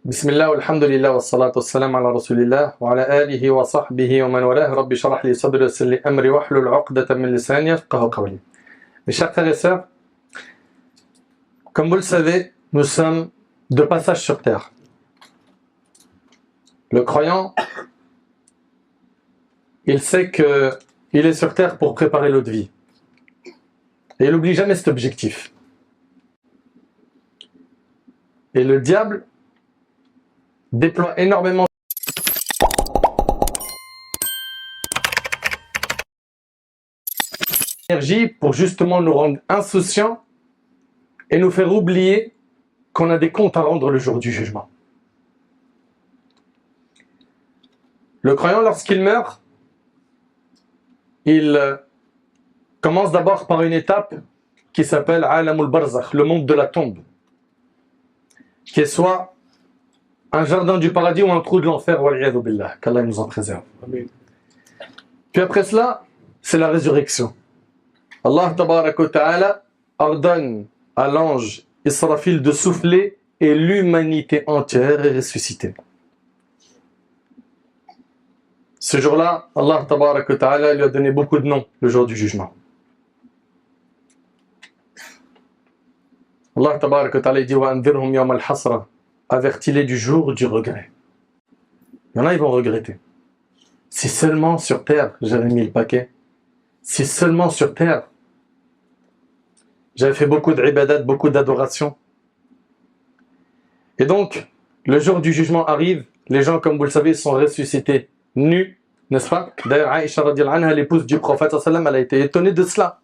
بسم الله والحمد لله والصلاة والسلام على رسول الله وعلى آله وصحبه ومن والاه. رب اشرح لي صدري ويسر لي أمري واحلل عقدة من لساني يفقهوا قولي. Mes chers frères et sœurs, comme vous le savez, nous sommes de passage sur terre. Le croyant, il sait qu'il est sur terre pour préparer l'autre vie. Et il n'oublie jamais cet objectif. Et le diable déploie énormément d'énergie pour justement nous rendre insouciants et nous faire oublier qu'on a des comptes à rendre le jour du jugement. Le croyant, lorsqu'il meurt, il commence d'abord par une étape qui s'appelle Alamul Barzakh, le monde de la tombe, qui est soit un jardin du paradis ou un trou de l'enfer, wal'iyadhu billah, qu'Allah nous en préserve. Amen. Puis après cela, c'est la résurrection. Allah tabaraka wa ta'ala ordonne à l'ange Israfil de souffler et l'humanité entière est ressuscitée. Ce jour-là, Allah tabaraka wa ta'ala lui a donné beaucoup de noms, le jour du jugement. Allah tabaraka wa ta'ala dit wa anzirhum yawm al-hasra, avertis-les du jour du regret. Il y en a, ils vont regretter. Si seulement sur terre, j'avais mis le paquet. Si seulement sur terre, j'avais fait beaucoup d'ibadat, beaucoup d'adoration. Et donc, le jour du jugement arrive, les gens, comme vous le savez, sont ressuscités nus, n'est-ce pas? D'ailleurs, Aïcha radiallahu anha, l'épouse du prophète sallam, elle a été étonnée de cela.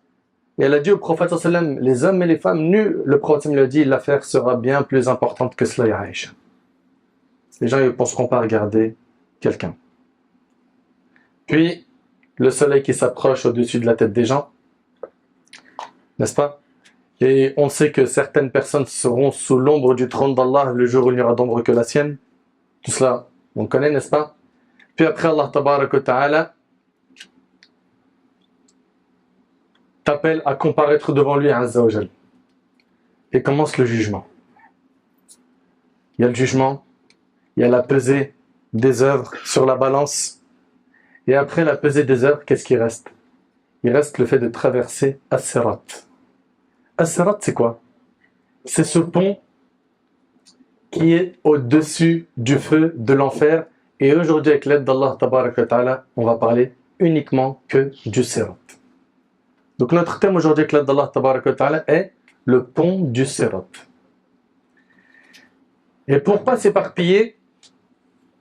Et elle a dit au prophète sallam, les hommes et les femmes nus, le prophète lui a dit, l'affaire sera bien plus importante que cela, ya Aïcha. Les gens ne penseront pas regarder quelqu'un. Puis, le soleil qui s'approche au-dessus de la tête des gens, n'est-ce pas? Et on sait que certaines personnes seront sous l'ombre du trône d'Allah le jour où il n'y aura d'ombre que la sienne. Tout cela, on connaît, n'est-ce pas? Puis après, Allah tabaraka wa ta'ala t'appelle à comparaître devant lui, Azza wa Jal. Et commence le jugement. Il y a le jugement, il y a la pesée des œuvres sur la balance. Et après la pesée des œuvres, qu'est-ce qui reste? Il reste le fait de traverser As-Sirat. As-Sirat, c'est quoi? C'est ce pont qui est au-dessus du feu de l'enfer. Et aujourd'hui, avec l'aide d'Allah tabaraka wa ta'ala, on va parler uniquement que du Sirat. Donc notre thème aujourd'hui avec l'aide d'Allah tabaraka wa ta'ala est le pont du Sirat. Et pour ne pas s'éparpiller,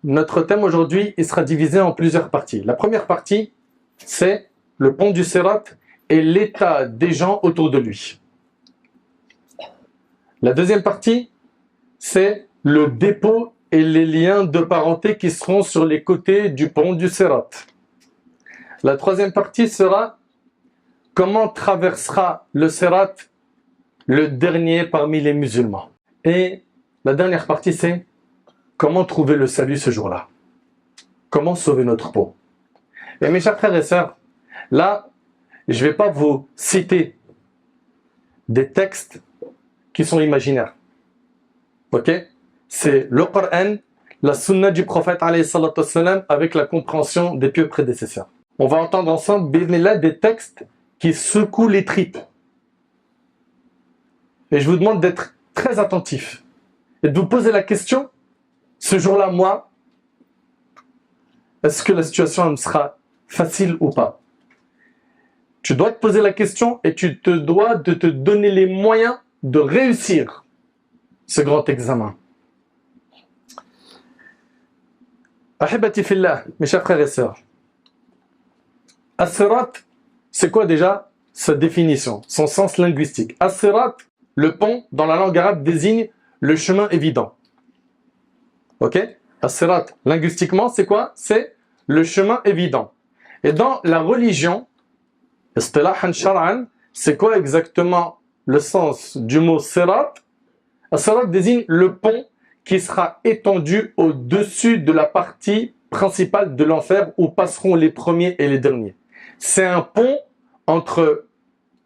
notre thème aujourd'hui, il sera divisé en plusieurs parties. La première partie, c'est le pont du Sirat et l'état des gens autour de lui. La deuxième partie, c'est le dépôt et les liens de parenté qui seront sur les côtés du pont du Sirat. La troisième partie sera comment traversera le Sirat le dernier parmi les musulmans. Et la dernière partie, c'est comment trouver le salut ce jour-là. Comment sauver notre peau. Et mes chers frères et sœurs, là, je ne vais pas vous citer des textes qui sont imaginaires. Ok? C'est le Coran, la sunna du prophète alayhi salatu wassalam, avec la compréhension des pieux prédécesseurs. On va entendre ensemble, bismillah, des textes qui secouent les tripes. Et je vous demande d'être très attentifs et de vous poser la question, ce jour-là, moi, est-ce que la situation me sera facile ou pas? Tu dois te poser la question et tu te dois de te donner les moyens de réussir ce grand examen. Ahibati fillah, mes chers frères et sœurs. As-Sirat, c'est quoi déjà sa définition, son sens linguistique? As-Sirat, le pont, dans la langue arabe, désigne le chemin évident. Ok? As-Sirat, linguistiquement, c'est quoi? C'est le chemin évident. Et dans la religion, istilahan shar'an, c'est quoi exactement le sens du mot Sirat? As-Sirat désigne le pont qui sera étendu au-dessus de la partie principale de l'enfer où passeront les premiers et les derniers. C'est un pont entre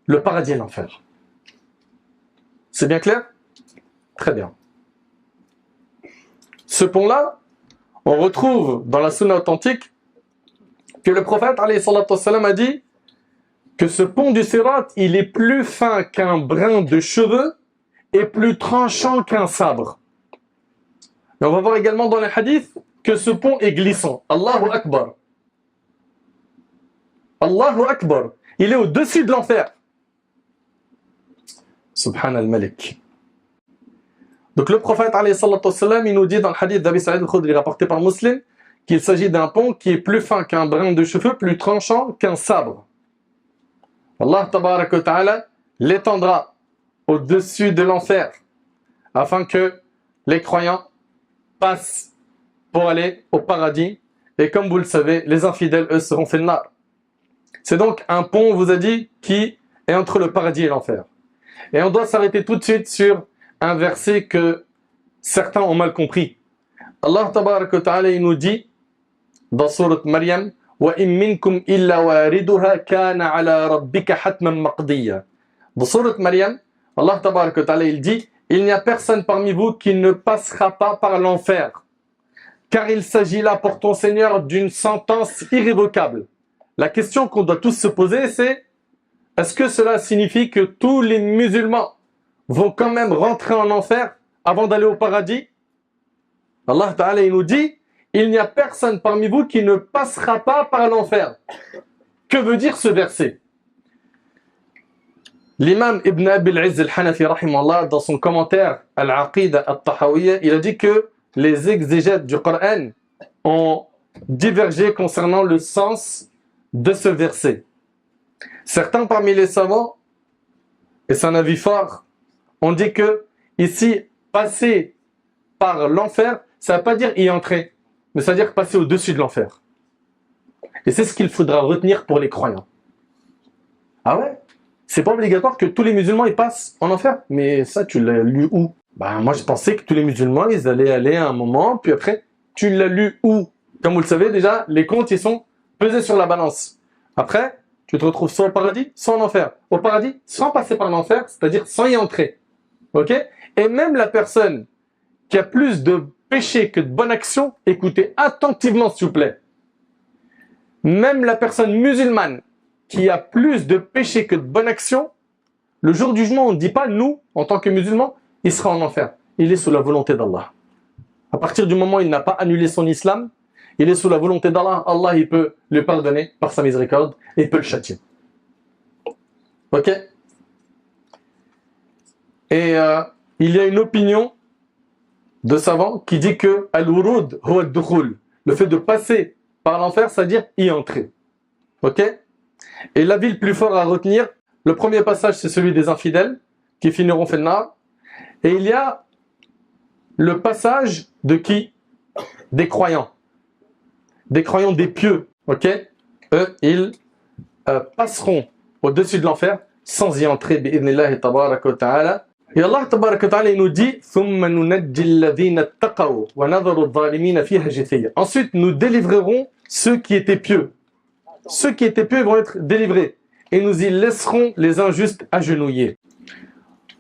le paradis et l'enfer. C'est bien clair? Très bien. Ce pont-là, on retrouve dans la sunna authentique que le prophète alayhi salatu wassalam a dit que ce pont du Sirat, il est plus fin qu'un brin de cheveux et plus tranchant qu'un sabre. Et on va voir également dans les hadiths que ce pont est glissant. Allahu Akbar. Allahu Akbar. Il est au-dessus de l'enfer. Subhan al-Malik. Donc le prophète alayhi salatu wassalam, il nous dit dans le hadith d'Abi Sa'id al-Khudri rapporté par Muslim qu'il s'agit d'un pont qui est plus fin qu'un brin de cheveux, plus tranchant qu'un sabre. Allah tabaraka wa ta'ala l'étendra au-dessus de l'enfer afin que les croyants passent pour aller au paradis. Et comme vous le savez, les infidèles, eux, seront fait le nar. C'est donc un pont, on vous a dit, qui est entre le paradis et l'enfer. Et on doit s'arrêter tout de suite sur un verset que certains ont mal compris. Allah tabaraka wa ta'ala, il nous dit dans sourate Maryam, وَإِن مِّنكُمْ إِلَّا وَارِدُهَا كَانَ عَلَى رَبِّكَ حَتْمًا مَقْضِيًّا. Dans sourate Maryam, Allah tabaraka wa ta'ala, il dit, il n'y a personne parmi vous qui ne passera pas par l'enfer, car il s'agit là pour ton Seigneur d'une sentence irrévocable. La question qu'on doit tous se poser, c'est est-ce que cela signifie que tous les musulmans vont quand même rentrer en enfer avant d'aller au paradis? Allah Ta'ala, il nous dit, il n'y a personne parmi vous qui ne passera pas par l'enfer. Que veut dire ce verset? L'imam Ibn Abi al-Izz al-Hanafi, rahimahullah, dans son commentaire Al-Aqida al-Tahawiyya, il a dit que les exégètes du Coran ont divergé concernant le sens de ce verset. Certains parmi les savants, et c'est un avis fort, ont dit que ici, passer par l'enfer, ça ne veut pas dire y entrer, mais ça veut dire passer au-dessus de l'enfer. Et c'est ce qu'il faudra retenir pour les croyants. Ah ouais? C'est pas obligatoire que tous les musulmans ils passent en enfer. Mais ça, tu l'as lu où? Ben, moi, je pensais que tous les musulmans, ils allaient aller à un moment, puis après, tu l'as lu où? Comme vous le savez déjà, les comptes, ils sont pesés sur la balance. Après, tu te retrouves soit au paradis, soit en enfer. Au paradis, sans passer par l'enfer, c'est-à-dire sans y entrer. Ok? Et même la personne qui a plus de péché que de bonne action, écoutez attentivement, s'il vous plaît. Même la personne musulmane qui a plus de péché que de bonne action, le jour du jugement, on ne dit pas, nous, en tant que musulmans, il sera en enfer. Il est sous la volonté d'Allah. À partir du moment où il n'a pas annulé son islam, il est sous la volonté d'Allah. Allah, il peut le pardonner par sa miséricorde et il peut le châtier. Ok? Et il y a une opinion de savants qui dit que al-wurud huwa ad-dukhul, le fait de passer par l'enfer, c'est-à-dire y entrer. Ok? Et l'avis le plus fort à retenir, le premier passage, c'est celui des infidèles qui finiront fait le nar. Et il y a le passage de qui? Des croyants. Des croyants, des pieux. Ok? Eux, ils passeront au-dessus de l'enfer sans y entrer. Bi'idhnillahi tabaraka wa ta'ala. Et Allah tabaraka wa ta'ala, il nous dit ثُمَّ نُنَجِّي الَّذِينَ اتَّقَوْا وَنَذَرُ الظَّالِمِينَ فِيهَا جِثِيًّا. Ensuite, nous délivrer ceux qui étaient pieux. Ceux qui étaient pieux vont être délivrés. Et nous y laisserons les injustes agenouillés.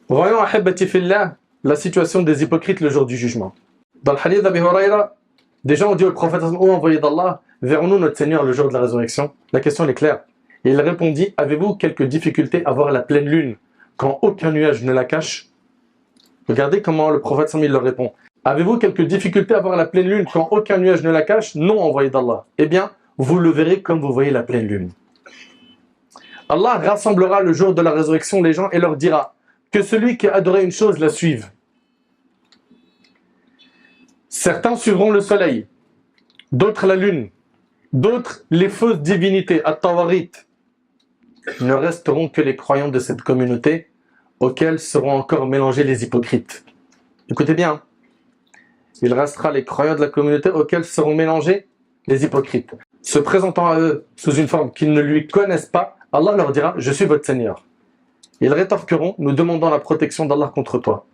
Voyons, ahibati fillah, la situation des hypocrites le jour du jugement. Dans le hadith d'Abi Huraira, des gens ont dit au prophète, ô envoyé d'Allah, verrons-nous notre Seigneur le jour de la résurrection? La question est claire. Et il répondit, avez-vous quelques difficultés à voir la pleine lune quand aucun nuage ne la cache? Regardez comment le prophète leur répond. Avez-vous quelques difficultés à voir la pleine lune quand aucun nuage ne la cache? Non, envoyé d'Allah. Eh bien, vous le verrez comme vous voyez la pleine lune. Allah rassemblera le jour de la résurrection les gens et leur dira que celui qui adorait une chose la suive. Certains suivront le soleil, d'autres la lune, d'autres les fausses divinités, at-tawarit. Ne resteront que les croyants de cette communauté auxquels seront encore mélangés les hypocrites. Écoutez bien, il restera les croyants de la communauté auxquels seront mélangés les hypocrites. Se présentant à eux sous une forme qu'ils ne lui connaissent pas, Allah leur dira « Je suis votre Seigneur ». Ils rétorqueront « Nous demandons la protection d'Allah contre toi.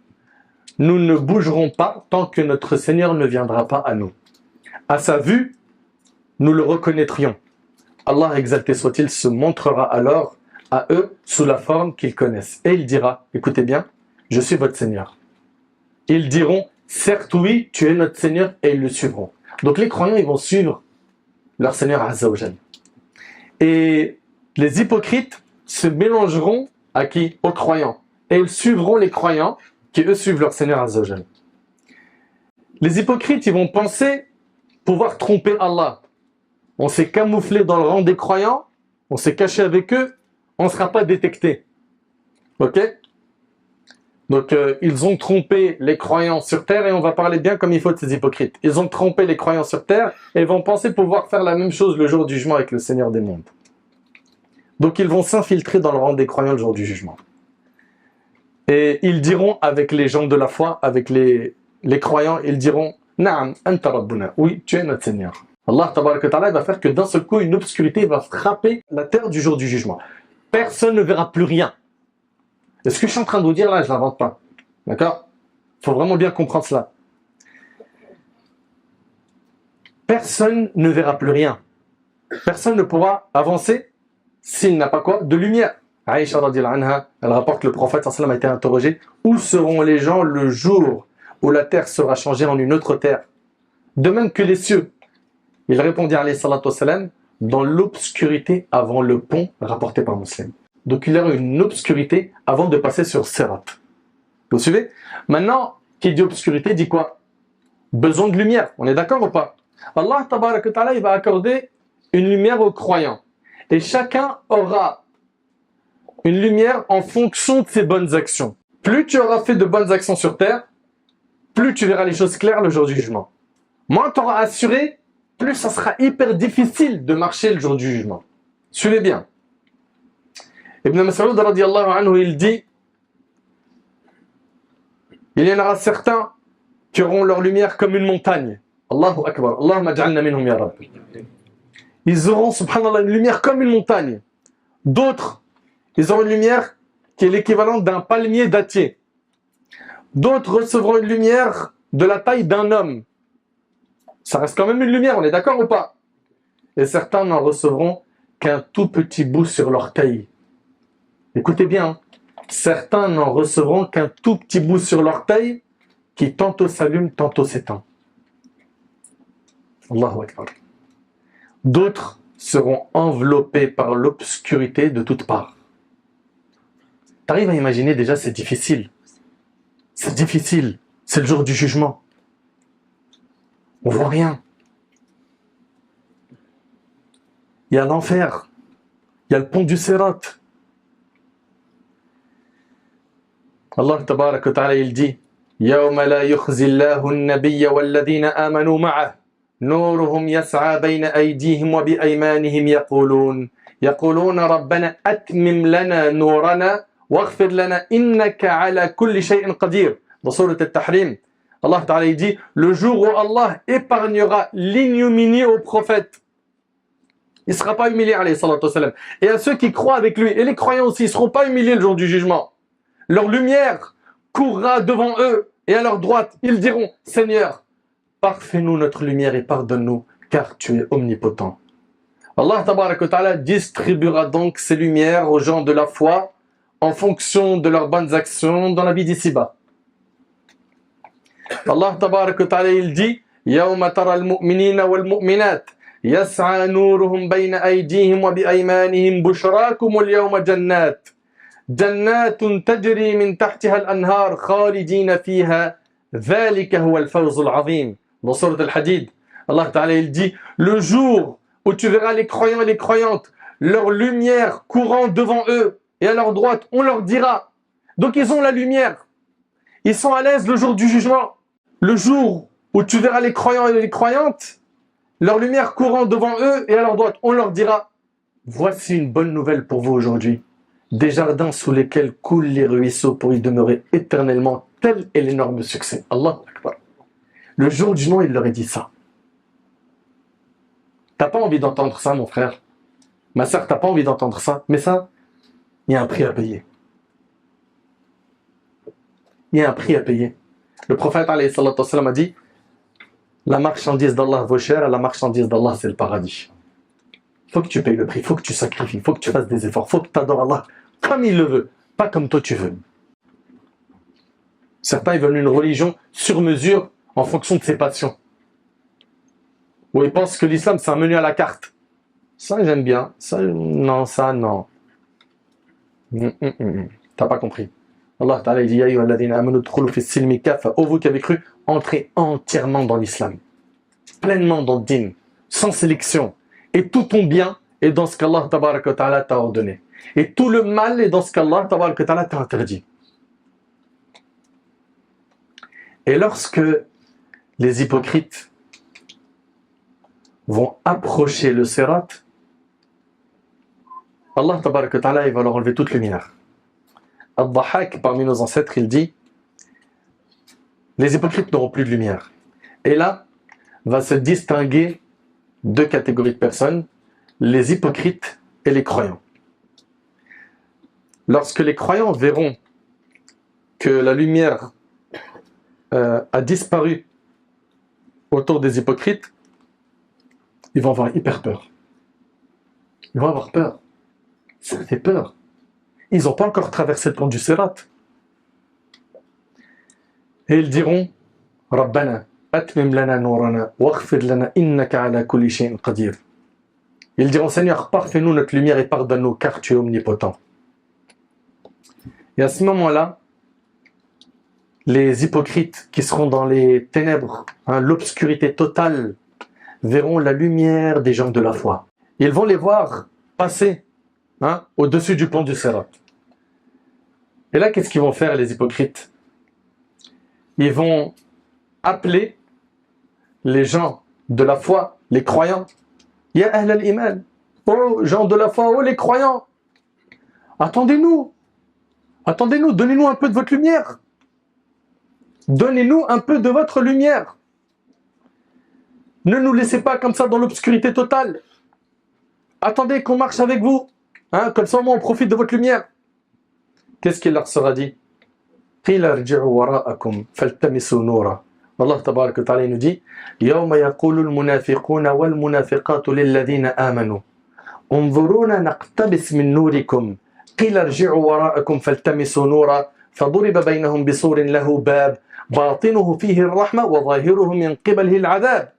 Nous ne bougerons pas tant que notre Seigneur ne viendra pas à nous. À sa vue, nous le reconnaîtrions. Allah exalté soit-il se montrera alors à eux sous la forme qu'ils connaissent. Et il dira « Écoutez bien, je suis votre Seigneur ». Ils diront « certes oui, tu es notre Seigneur, et ils le suivront. Donc les croyants, ils vont suivre leur Seigneur Azza wa Jal. Et les hypocrites se mélangeront à qui? Aux croyants. Et ils suivront les croyants qui eux suivent leur Seigneur Azza wa Jal. Les hypocrites, ils vont penser pouvoir tromper Allah. On s'est camouflé dans le rang des croyants, on s'est caché avec eux, on ne sera pas détecté. Ok? Donc ils ont trompé les croyants sur terre, et on va parler bien comme il faut de ces hypocrites. Ils ont trompé les croyants sur terre et vont penser pouvoir faire la même chose le jour du jugement avec le Seigneur des mondes. Donc ils vont s'infiltrer dans le rang des croyants le jour du jugement. Et ils diront avec les gens de la foi, avec les croyants, ils diront « Na'am, anta rabbuna » oui, tu es notre Seigneur. Allah tabaraka wa ta'ala va faire que d'un seul coup, une obscurité va frapper la terre du jour du jugement. Personne ne verra plus rien. Et ce que je suis en train de vous dire là, je ne l'invente pas. D'accord? Il faut vraiment bien comprendre cela. Personne ne verra plus rien. Personne ne pourra avancer s'il n'a pas quoi? De lumière. Aïcha radhiyallahu anha, elle rapporte que le prophète sallallahu alayhi wa sallam a été interrogé: où seront les gens le jour où la terre sera changée en une autre terre? De même que les cieux. Il répondit alayhi salatu wa salam: dans l'obscurité avant le pont, rapporté par Muslim. Donc il y aura une obscurité avant de passer sur Sirat. Vous suivez? Maintenant, qui dit obscurité dit quoi? Besoin de lumière. On est d'accord ou pas? Allah tabaraka wa ta'ala, il va accorder une lumière aux croyants. Et chacun aura une lumière en fonction de ses bonnes actions. Plus tu auras fait de bonnes actions sur terre, plus tu verras les choses claires le jour du jugement. Moins tu auras assuré, plus ça sera hyper difficile de marcher le jour du jugement. Suivez bien. Ibn Mas'ud radiyallahu anhu, il dit: il y en aura certains qui auront leur lumière comme une montagne. Allahu Akbar. Allahumma ja'alna minhum ya Rabb. Ils auront, subhanallah, une lumière comme une montagne. D'autres, ils auront une lumière qui est l'équivalent d'un palmier dattier. D'autres recevront une lumière de la taille d'un homme. Ça reste quand même une lumière, on est d'accord ou pas? Et certains n'en recevront qu'un tout petit bout sur l'orteil. Écoutez bien, hein. Certains n'en recevront qu'un tout petit bout sur l'orteil qui tantôt s'allume, tantôt s'éteint. Allahu Akbar. D'autres seront enveloppés par l'obscurité de toutes parts. T'arrives à imaginer déjà, c'est difficile. C'est difficile. C'est le jour du jugement. On voit rien. Il y a l'enfer. Il y a le pont du Sirat. Allah tabaraka wa ta'ala, il dit: Yawma la yukhzi Allahu an-nabiyya wal-ladhina amanu ma'ah nuruhum yas'a bayna aydihim wa bi aymanihim yaquluna rabbana atmim lana nurana waghfir lana innaka ala kulli shay'in qadir. Dans sourate At-Tahrim, Allah ta'ala il dit: le jour où Allah épargnera l'ignominie au prophète, il ne sera pas humilié, alayhi salatu wa salam, et à ceux qui croient avec lui, et les croyants aussi, ils ne seront pas humiliés le jour du jugement. Leur lumière courra devant eux, et à leur droite, ils diront: Seigneur, parfais-nous notre lumière et pardonne-nous, car tu es omnipotent. Allah tabaraka wa ta'ala distribuera donc ses lumières aux gens de la foi en fonction de leurs bonnes actions dans la vie d'ici-bas. Allah tabaraka wa ta'ala il dit: Yawma tara al-mu'minina wal-mu'minat yas'a nuruhum bayna aydihim wa bi aymanihim bushrakum al-yawma jannat jannatun tajri min tahtiha al-anhar khalidina fiha dhalika huwa al-fawz al-'azim. Dans sourate Al-Hadid, Allah ta'ala il dit: le jour où tu verras les croyants et les croyantes, leur lumière courant devant eux, et à leur droite, on leur dira. Donc ils ont la lumière. Ils sont à l'aise le jour du jugement. Le jour où tu verras les croyants et les croyantes, leur lumière courant devant eux, et à leur droite, on leur dira: voici une bonne nouvelle pour vous aujourd'hui. Des jardins sous lesquels coulent les ruisseaux pour y demeurer éternellement. Tel est l'énorme succès. Allah Akbar. Le jour du jugement, il leur a dit ça. T'as pas envie d'entendre ça, mon frère? Ma sœur, t'as pas envie d'entendre ça? Mais ça, il y a un prix à payer. Il y a un prix à payer. Le prophète alayhi salatu wa salam a dit: la marchandise d'Allah vaut cher, et la marchandise d'Allah c'est le paradis. Il faut que tu payes le prix, il faut que tu sacrifies, il faut que tu fasses des efforts, il faut que tu adores Allah comme il le veut, pas comme toi tu veux. Certains, ils veulent une religion sur mesure en fonction de ses passions. Ou ils pensent que l'islam, c'est un menu à la carte. Ça, j'aime bien. Ça, non, ça, non. T'as pas compris. Allah Ta'ala dit, ô vous qui avez cru, entrez entièrement dans l'islam. Pleinement dans le din. Sans sélection. Et tout ton bien est dans ce qu'Allah Ta'ala t'a ordonné. Et tout le mal est dans ce qu'Allah Ta'ala t'a interdit. Et lorsque les hypocrites vont approcher le sirat, Allah Ta'ala il va leur enlever toute lumière. Al-Dhahak, parmi nos ancêtres, il dit les hypocrites n'auront plus de lumière. Et là, va se distinguer deux catégories de personnes, les hypocrites et les croyants. Lorsque les croyants verront que la lumière a disparu autour des hypocrites, ils vont avoir hyper peur. Ils vont avoir peur. Ça fait peur. Ils n'ont pas encore traversé le pont du Sirat. Et ils diront Rabbana, atmim lana nourana, waghfir lana innaka ala kulli shay'in qadir. Ils diront Seigneur, parfais-nous notre lumière et pardonne-nous car tu es omnipotent. Et à ce moment-là, les hypocrites qui seront dans les ténèbres, l'obscurité totale, verront la lumière des gens de la foi. Ils vont les voir passer au-dessus du pont du Sirat. Et là, qu'est-ce qu'ils vont faire, les hypocrites? Ils vont appeler les gens de la foi, les croyants. Ya ahl al-iman, oh gens de la foi, oh les croyants, attendez-nous, donnez-nous un peu de votre lumière. Donnez-nous un peu de votre lumière. Ne nous laissez pas comme ça dans l'obscurité totale. Attendez qu'on marche avec vous. Comme ça, on profite de votre lumière. Qu'est-ce qu'il leur sera dit? Allah tabarak wa ta'ala nous dit يوم يقول المنافقون والمنافقات للذين آمنوا انظرونا نقتبس من نوركم قيل ارجعوا وراءكم فالتمسوا نورا فضرب بينهم بسور له باب باطنه فيه الرحمة وظاهره من قبله العذاب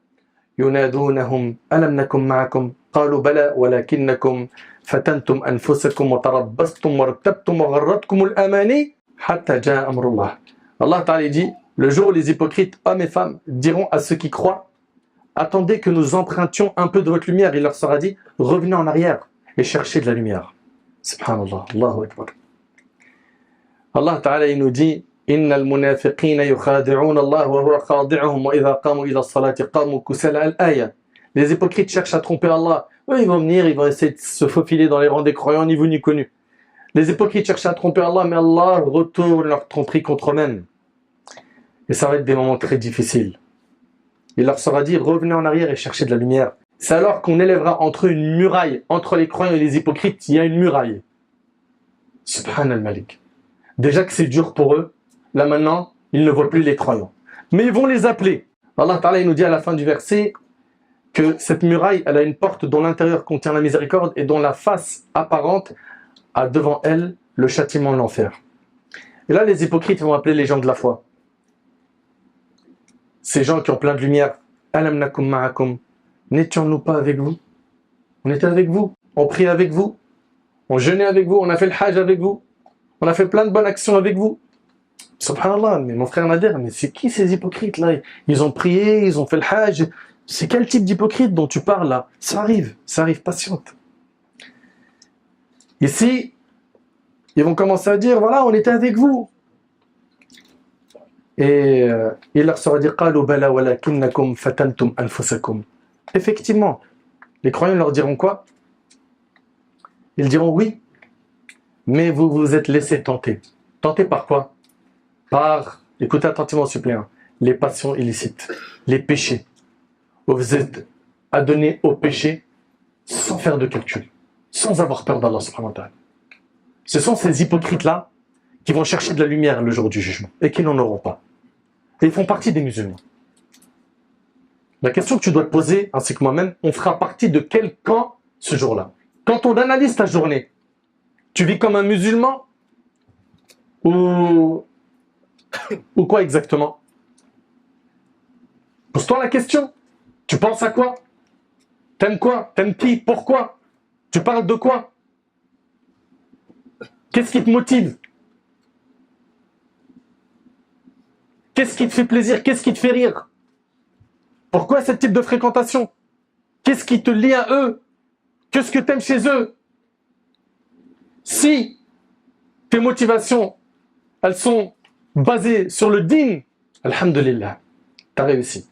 ينادونهم ألم نكن معكم قالوا بلى ولكنكم فتنتم أنفسكم وتربصتم وارتبتم وغرتكم الأماني حتى جاء أمر الله. Allah Ta'ala dit, le jour où les hypocrites, hommes et femmes, diront à ceux qui croient, attendez que nous empruntions un peu de votre lumière. Il leur sera dit, revenez en arrière et cherchez de la lumière. Subhanallah, Allahu Akbar. Allah Ta'ala il nous dit, إن المنافقين يخادعون الله وهو خادعهم وإذا قاموا إلى الصلاة قاموا كسالى الآية. Les hypocrites cherchent à tromper Allah. Eux, ils vont venir, ils vont essayer de se faufiler dans les rangs des croyants, ni vu ni connu. Les hypocrites cherchent à tromper Allah, mais Allah retourne leur tromperie contre eux-mêmes. Et ça va être des moments très difficiles. Il leur sera dit, revenez en arrière et cherchez de la lumière. C'est alors qu'on élèvera entre eux une muraille. Entre les croyants et les hypocrites, il y a une muraille. Subhan al-Malik. Déjà que c'est dur pour eux, là maintenant, ils ne voient plus les croyants. Mais ils vont les appeler. Allah Ta'ala il nous dit à la fin du verset que cette muraille, elle a une porte dont l'intérieur contient la miséricorde et dont la face apparente a devant elle le châtiment de l'enfer. Et là, les hypocrites vont appeler les gens de la foi. Ces gens qui ont plein de lumière. Alam nakum ma'akum. N'étions-nous pas avec vous? On était avec vous. On priait avec vous. On jeûnait avec vous. On a fait le hajj avec vous. On a fait plein de bonnes actions avec vous. Subhanallah, mais mon frère Nader, mais c'est qui ces hypocrites là? Ils ont prié, ils ont fait le hajj. C'est quel type d'hypocrite dont tu parles là? Ça arrive, patiente. Ici, ils vont commencer à dire, voilà, on était avec vous. Et il leur sera dit, قالوا بلى ولكنكم فتنتم أنفسكم. Effectivement, les croyants leur diront quoi? Ils diront oui, mais vous vous êtes laissé tenter. Tenter par quoi? Par, écoutez attentivement suppléant, les passions illicites, les péchés. Vous êtes adonnés au péché sans faire de calcul, sans avoir peur d'Allah subhanahu wa ta'ala. Ce sont ces hypocrites-là qui vont chercher de la lumière le jour du jugement et qui n'en auront pas. Et ils font partie des musulmans. La question que tu dois te poser, ainsi que moi-même, on fera partie de quel camp ce jour-là? Quand on analyse ta journée, tu vis comme un musulman ou Ou quoi exactement? Pose-toi la question. Tu penses à quoi? T'aimes quoi? T'aimes qui? Pourquoi? Tu parles de quoi? Qu'est-ce qui te motive? Qu'est-ce qui te fait plaisir? Qu'est-ce qui te fait rire? Pourquoi ce type de fréquentation? Qu'est-ce qui te lie à eux? Qu'est-ce que t'aimes chez eux? Si tes motivations, elles sont basées sur le din, alhamdulillah, t'as réussi.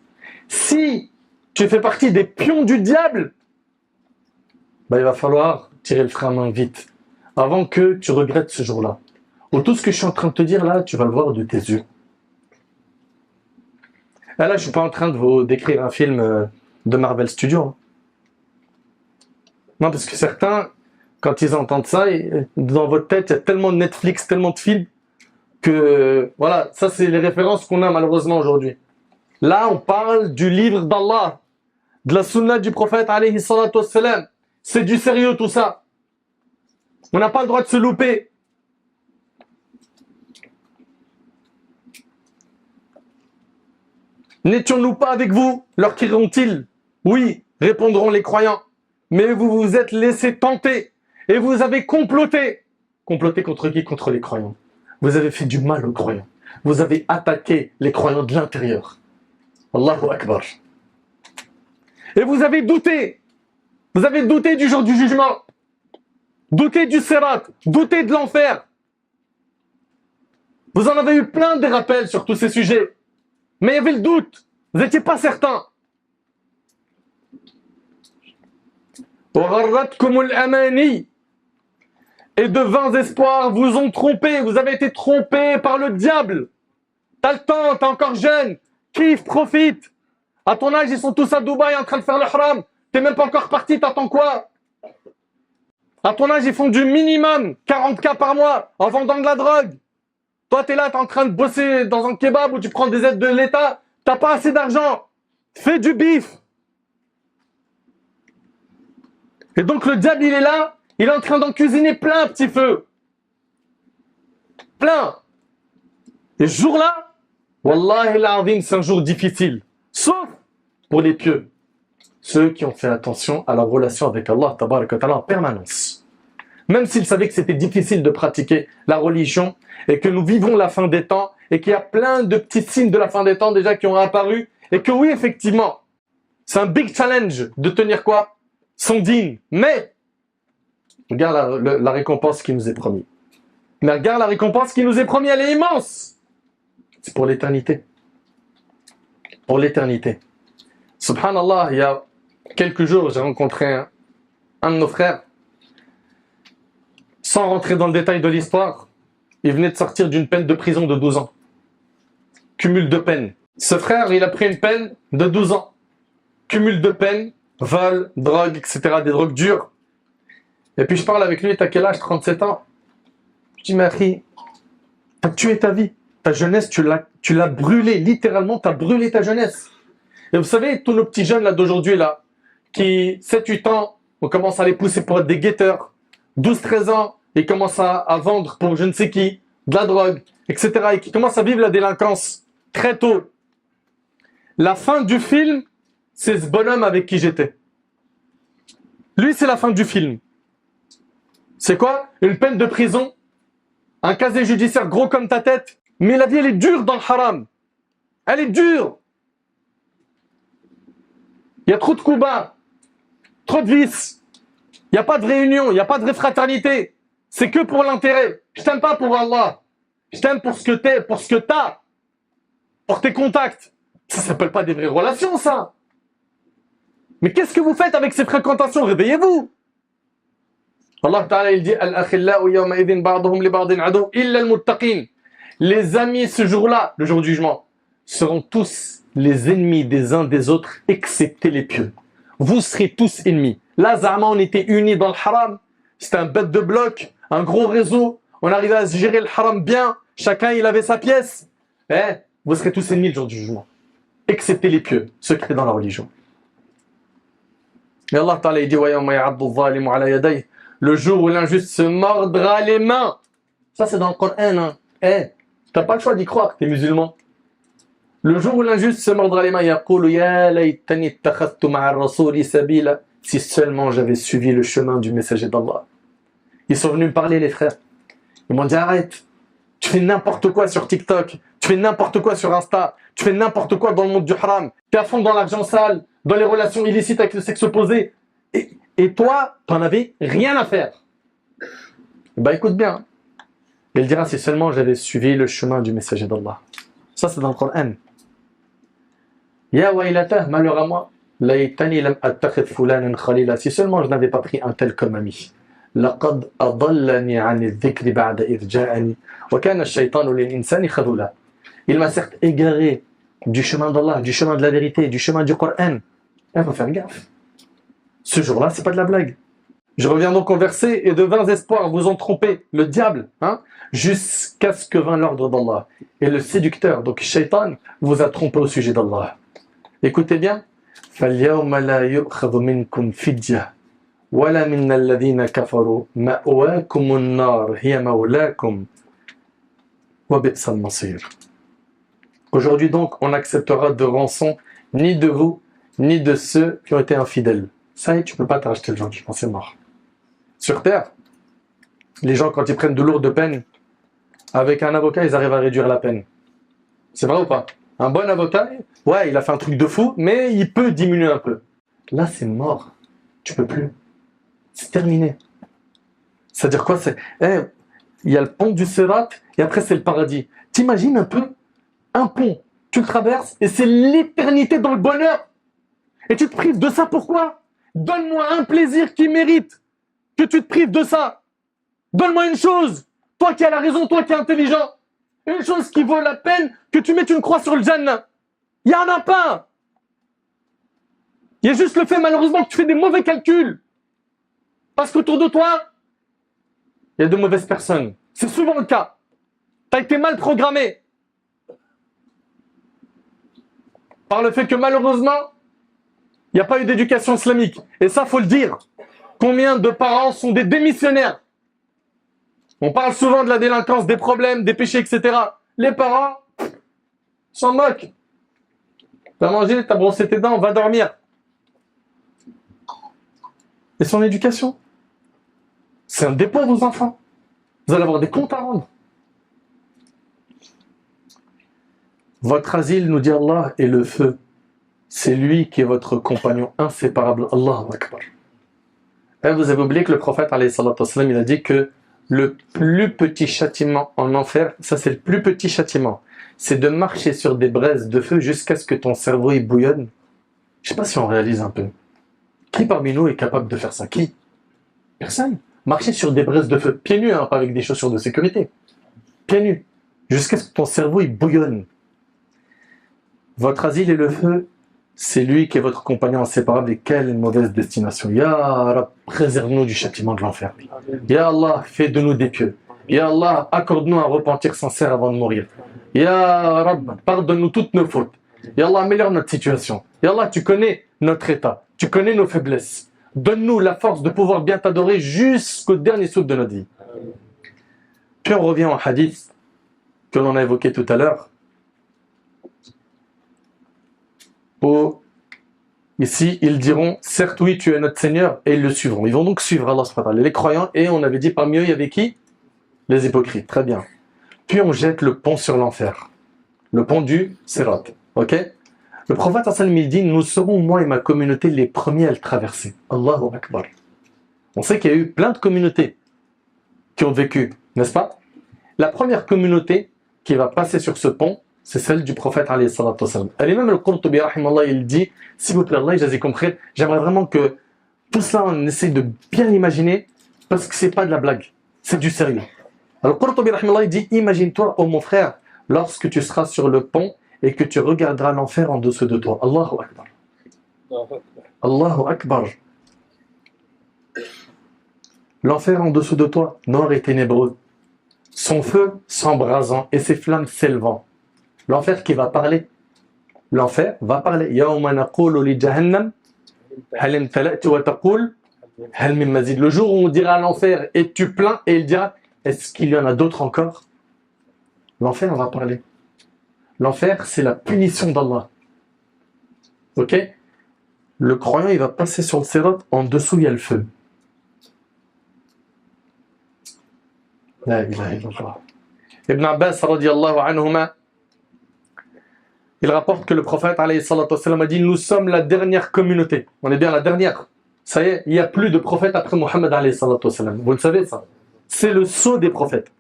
Si tu fais partie des pions du diable, il va falloir tirer le frein à main vite, avant que tu regrettes ce jour-là. Ou tout ce que je suis en train de te dire là, tu vas le voir de tes yeux. Et là, je ne suis pas en train de vous décrire un film de Marvel Studios. Hein. Non, parce que certains, quand ils entendent ça, dans votre tête, il y a tellement de Netflix, tellement de films, que voilà, ça c'est les références qu'on a malheureusement aujourd'hui. Là, on parle du livre d'Allah, de la sunna du prophète, alayhi salatu wassalam. C'est du sérieux tout ça. On n'a pas le droit de se louper. N'étions-nous pas avec vous? Leur crieront-ils? Oui, répondront les croyants. Mais vous vous êtes laissés tenter et vous avez comploté. Comploté contre qui? Contre les croyants. Vous avez fait du mal aux croyants. Vous avez attaqué les croyants de l'intérieur. Allahu Akbar. Et vous avez douté. Vous avez douté du jour du jugement. Douté du sirat. Douté de l'enfer. Vous en avez eu plein de rappels sur tous ces sujets. Mais il y avait le doute. Vous n'étiez pas certain. Et de vains espoirs vous ont trompé. Vous avez été trompé par le diable. T'as le temps, t'es encore jeune. Kiffe, profite. À ton âge, ils sont tous à Dubaï en train de faire le haram. T'es même pas encore parti, t'attends quoi? À ton âge, ils font du minimum 40K par mois en vendant de la drogue. Toi, t'es là, t'es en train de bosser dans un kebab où tu prends des aides de l'État. T'as pas assez d'argent. Fais du bif. Et donc le diable, il est là. Il est en train d'en cuisiner plein, petit feu. Plein. Et ce jour-là, Wallahi l'azim, c'est un jour difficile. Sauf pour les pieux. Ceux qui ont fait attention à leur relation avec Allah tabaraka wa ta'ala en permanence. Même s'ils savaient que c'était difficile de pratiquer la religion et que nous vivons la fin des temps et qu'il y a plein de petits signes de la fin des temps déjà qui ont apparu et que oui, effectivement, c'est un big challenge de tenir quoi? Son digne. Mais, regarde la récompense qui nous est promise. Mais regarde la récompense qui nous est promise, elle est immense. C'est pour l'éternité. Pour l'éternité. Subhanallah, il y a quelques jours, j'ai rencontré un de nos frères. Sans rentrer dans le détail de l'histoire, il venait de sortir d'une peine de prison de 12 ans. Cumul de peine. Ce frère, il a pris une peine de 12 ans. Cumul de peine, vol, drogue, etc. Des drogues dures. Et puis je parle avec lui, t'as quel âge? 37 ans. Je dis, mais Akhi, t'as tué ta vie. Ta jeunesse, tu l'as brûlée. Littéralement, t'as brûlé ta jeunesse. Et vous savez, tous nos petits jeunes là d'aujourd'hui, là, qui, 7-8 ans, on commence à les pousser pour être des guetteurs. 12-13 ans, ils commencent à vendre pour je ne sais qui, de la drogue, etc. Et qui commencent à vivre la délinquance très tôt. La fin du film, c'est ce bonhomme avec qui j'étais. Lui, c'est la fin du film. C'est quoi? Une peine de prison, un casier judiciaire gros comme ta tête. Mais la vie, elle est dure dans le haram. Elle est dure. Il y a trop de coups bas, trop de vices. Il n'y a pas de réunion, il n'y a pas de vraie fraternité. C'est que pour l'intérêt. Je t'aime pas pour Allah. Je t'aime pour ce que t'es, pour ce que t'as. Pour tes contacts. Ça s'appelle pas des vraies relations, ça. Mais qu'est-ce que vous faites avec ces fréquentations? Réveillez-vous. Allah Ta'ala, il dit Al-akhillau yawma idhin ba'duhum li ba'din adu illa al-muttaqin. Les amis ce jour-là, le jour du jugement, seront tous les ennemis des uns des autres, excepté les pieux. Vous serez tous ennemis. Là, Zama, on était unis dans le haram. C'était un bête de bloc, un gros réseau. On arrivait à gérer le haram bien. Chacun, il avait sa pièce. Vous serez tous ennemis le jour du jugement. Excepté les pieux, ceux qui étaient dans la religion. Et Allah Ta'ala, il dit le jour où l'injuste se mordra les mains. Ça, c'est dans le Coran. Hein. T'as pas le choix d'y croire, t'es musulman. Le jour où l'injuste se mordra les mains, yaqulu ya laytani ittakhadhtu ma'a ar-rasuli sabila. Si seulement j'avais suivi le chemin du messager d'Allah. Ils sont venus me parler, les frères. Ils m'ont dit arrête, tu fais n'importe quoi sur TikTok, tu fais n'importe quoi sur Insta, tu fais n'importe quoi dans le monde du haram, tu es à fond dans l'argent sale, dans les relations illicites avec le sexe opposé. Et toi, t'en avais rien à faire. Bah écoute bien. Il dira si seulement j'avais suivi le chemin du messager d'Allah. Ça c'est dans le Coran. Ya waylatah, malheur à moi. Laytani lam attakhidh fulanan khalila. Si seulement je n'avais pas pris un tel comme ami. Laqad adallani 'ani adh-dhikri ba'da idh ja'ani wa kana ash-shaytanu lil-insani khadhula. Il m'a certes égaré du chemin d'Allah, du chemin de la vérité, du chemin du Coran. Il faut faire gaffe. Ce jour-là, c'est pas de la blague. Je reviens donc au verset, et de vains espoirs vous ont trompé, le diable, jusqu'à ce que vint l'ordre d'Allah. Et le séducteur, donc Shaitan, vous a trompé au sujet d'Allah. Écoutez bien. فَالْيَوْمَ لَا يُؤْخَذُ مِنْكُمْ فِدْيَةٌ وَلَا مِنَّ الَّذِينَ كَفَرُوا مَأْوَاكُمُ النَّارُ هِيَ مَوْلَاكُمْ وَبِئْسَ الْمَصِيرُ. Aujourd'hui donc, on n'acceptera de rançon ni de vous, ni de ceux qui ont été infidèles. Ça y est, tu peux pas te racheter le jugement, c'est mort. Sur terre, les gens, quand ils prennent de lourdes peines, avec un avocat, ils arrivent à réduire la peine. C'est vrai ou pas? Un bon avocat, ouais, il a fait un truc de fou, mais il peut diminuer un peu. Là, c'est mort. Tu peux plus. C'est terminé. C'est-à-dire quoi? Il y a le pont du Sirat, et après, c'est le paradis. T'imagines un peu un pont, tu le traverses, et c'est l'éternité dans le bonheur. Et tu te prives de ça, pourquoi? Donne-moi un plaisir qui mérite que tu te prives de ça. Donne-moi une chose, toi qui as la raison, toi qui es intelligent. Une chose qui vaut la peine que tu mettes une croix sur le Jannah. Il n'y en a pas. Il y a juste le fait, malheureusement, que tu fais des mauvais calculs. Parce qu'autour de toi, il y a de mauvaises personnes. C'est souvent le cas. Tu as été mal programmé. Par le fait que, malheureusement, il n'y a pas eu d'éducation islamique. Et ça, faut le dire. Combien de parents sont des démissionnaires? On parle souvent de la délinquance, des problèmes, des péchés, etc. Les parents s'en moquent. T'as mangé, t'as brossé tes dents, on va dormir. Et son éducation? C'est un dépôt, vos enfants. Vous allez avoir des comptes à rendre. Votre asile, nous dit Allah, est le feu. C'est lui qui est votre compagnon inséparable. Allahu Akbar. Et vous avez oublié que le prophète, alayhi salatu wassalam, il a dit que le plus petit châtiment en enfer, ça c'est le plus petit châtiment, c'est de marcher sur des braises de feu jusqu'à ce que ton cerveau il bouillonne. Je ne sais pas si on réalise un peu. Qui parmi nous est capable de faire ça? Qui? Personne. Marcher sur des braises de feu, pieds nus, pas avec des chaussures de sécurité. Pieds nus. Jusqu'à ce que ton cerveau il bouillonne. Votre asile est le feu. C'est lui qui est votre compagnon inséparable. Et quelle mauvaise destination. Ya Rab, préserve-nous du châtiment de l'enfer. Ya Allah, fais de nous des pieux. Ya Allah, accorde-nous un repentir sincère avant de mourir. Ya Rab, pardonne-nous toutes nos fautes. Ya Allah, améliore notre situation. Ya Allah, tu connais notre état. Tu connais nos faiblesses. Donne-nous la force de pouvoir bien t'adorer jusqu'au dernier souffle de notre vie. Puis on revient au hadith que l'on a évoqué tout à l'heure. Ici, ils diront, certes oui, tu es notre Seigneur, et ils le suivront. Ils vont donc suivre Allah subhanahu wa ta'ala, les croyants, et on avait dit parmi eux, il y avait qui? Les hypocrites, très bien. Puis on jette le pont sur l'enfer, le pont du Sirat, ok? Le prophète sallallahu alayhi wa sallam, il dit, nous serons, moi et ma communauté, les premiers à le traverser. Allahu Akbar. On sait qu'il y a eu plein de communautés qui ont vécu, n'est-ce pas? La première communauté qui va passer sur ce pont, c'est celle du prophète alayhi salatu wassalam. L'imam al-Qurtubi rahimallah, il dit, s'il vous plaît, Allah jazikum khair, j'aimerais vraiment que tout cela on essaye de bien l'imaginer parce que c'est pas de la blague, c'est du sérieux. Al-Qurtubi rahimallah, il dit, imagine-toi, oh mon frère, lorsque tu seras sur le pont et que tu regarderas l'enfer en dessous de toi. Allahu Akbar. Allahu Akbar. L'enfer en dessous de toi, noir et ténébreux. Son feu s'embrasant et ses flammes s'élevant. L'enfer qui va parler. L'enfer va parler. Yawma naqulu li jahannam hal imtala'tu wa taqul hal min mazid. Le jour où on dira à l'enfer, es-tu plein? Et il dira, est-ce qu'il y en a d'autres encore? L'enfer, on va parler. L'enfer, c'est la punition d'Allah. Ok? Le croyant, il va passer sur le sirat, en dessous, il y a le feu. La ilaha illallah. Ibn Abbas, radiyallahu anhuma, il rapporte que le prophète, alayhi salatu wassalam, a dit: nous sommes la dernière communauté. On est bien la dernière. Ça y est, il n'y a plus de prophète après Mohammed, alayhi salatu wassalam. Vous le savez, ça? C'est le sceau des prophètes.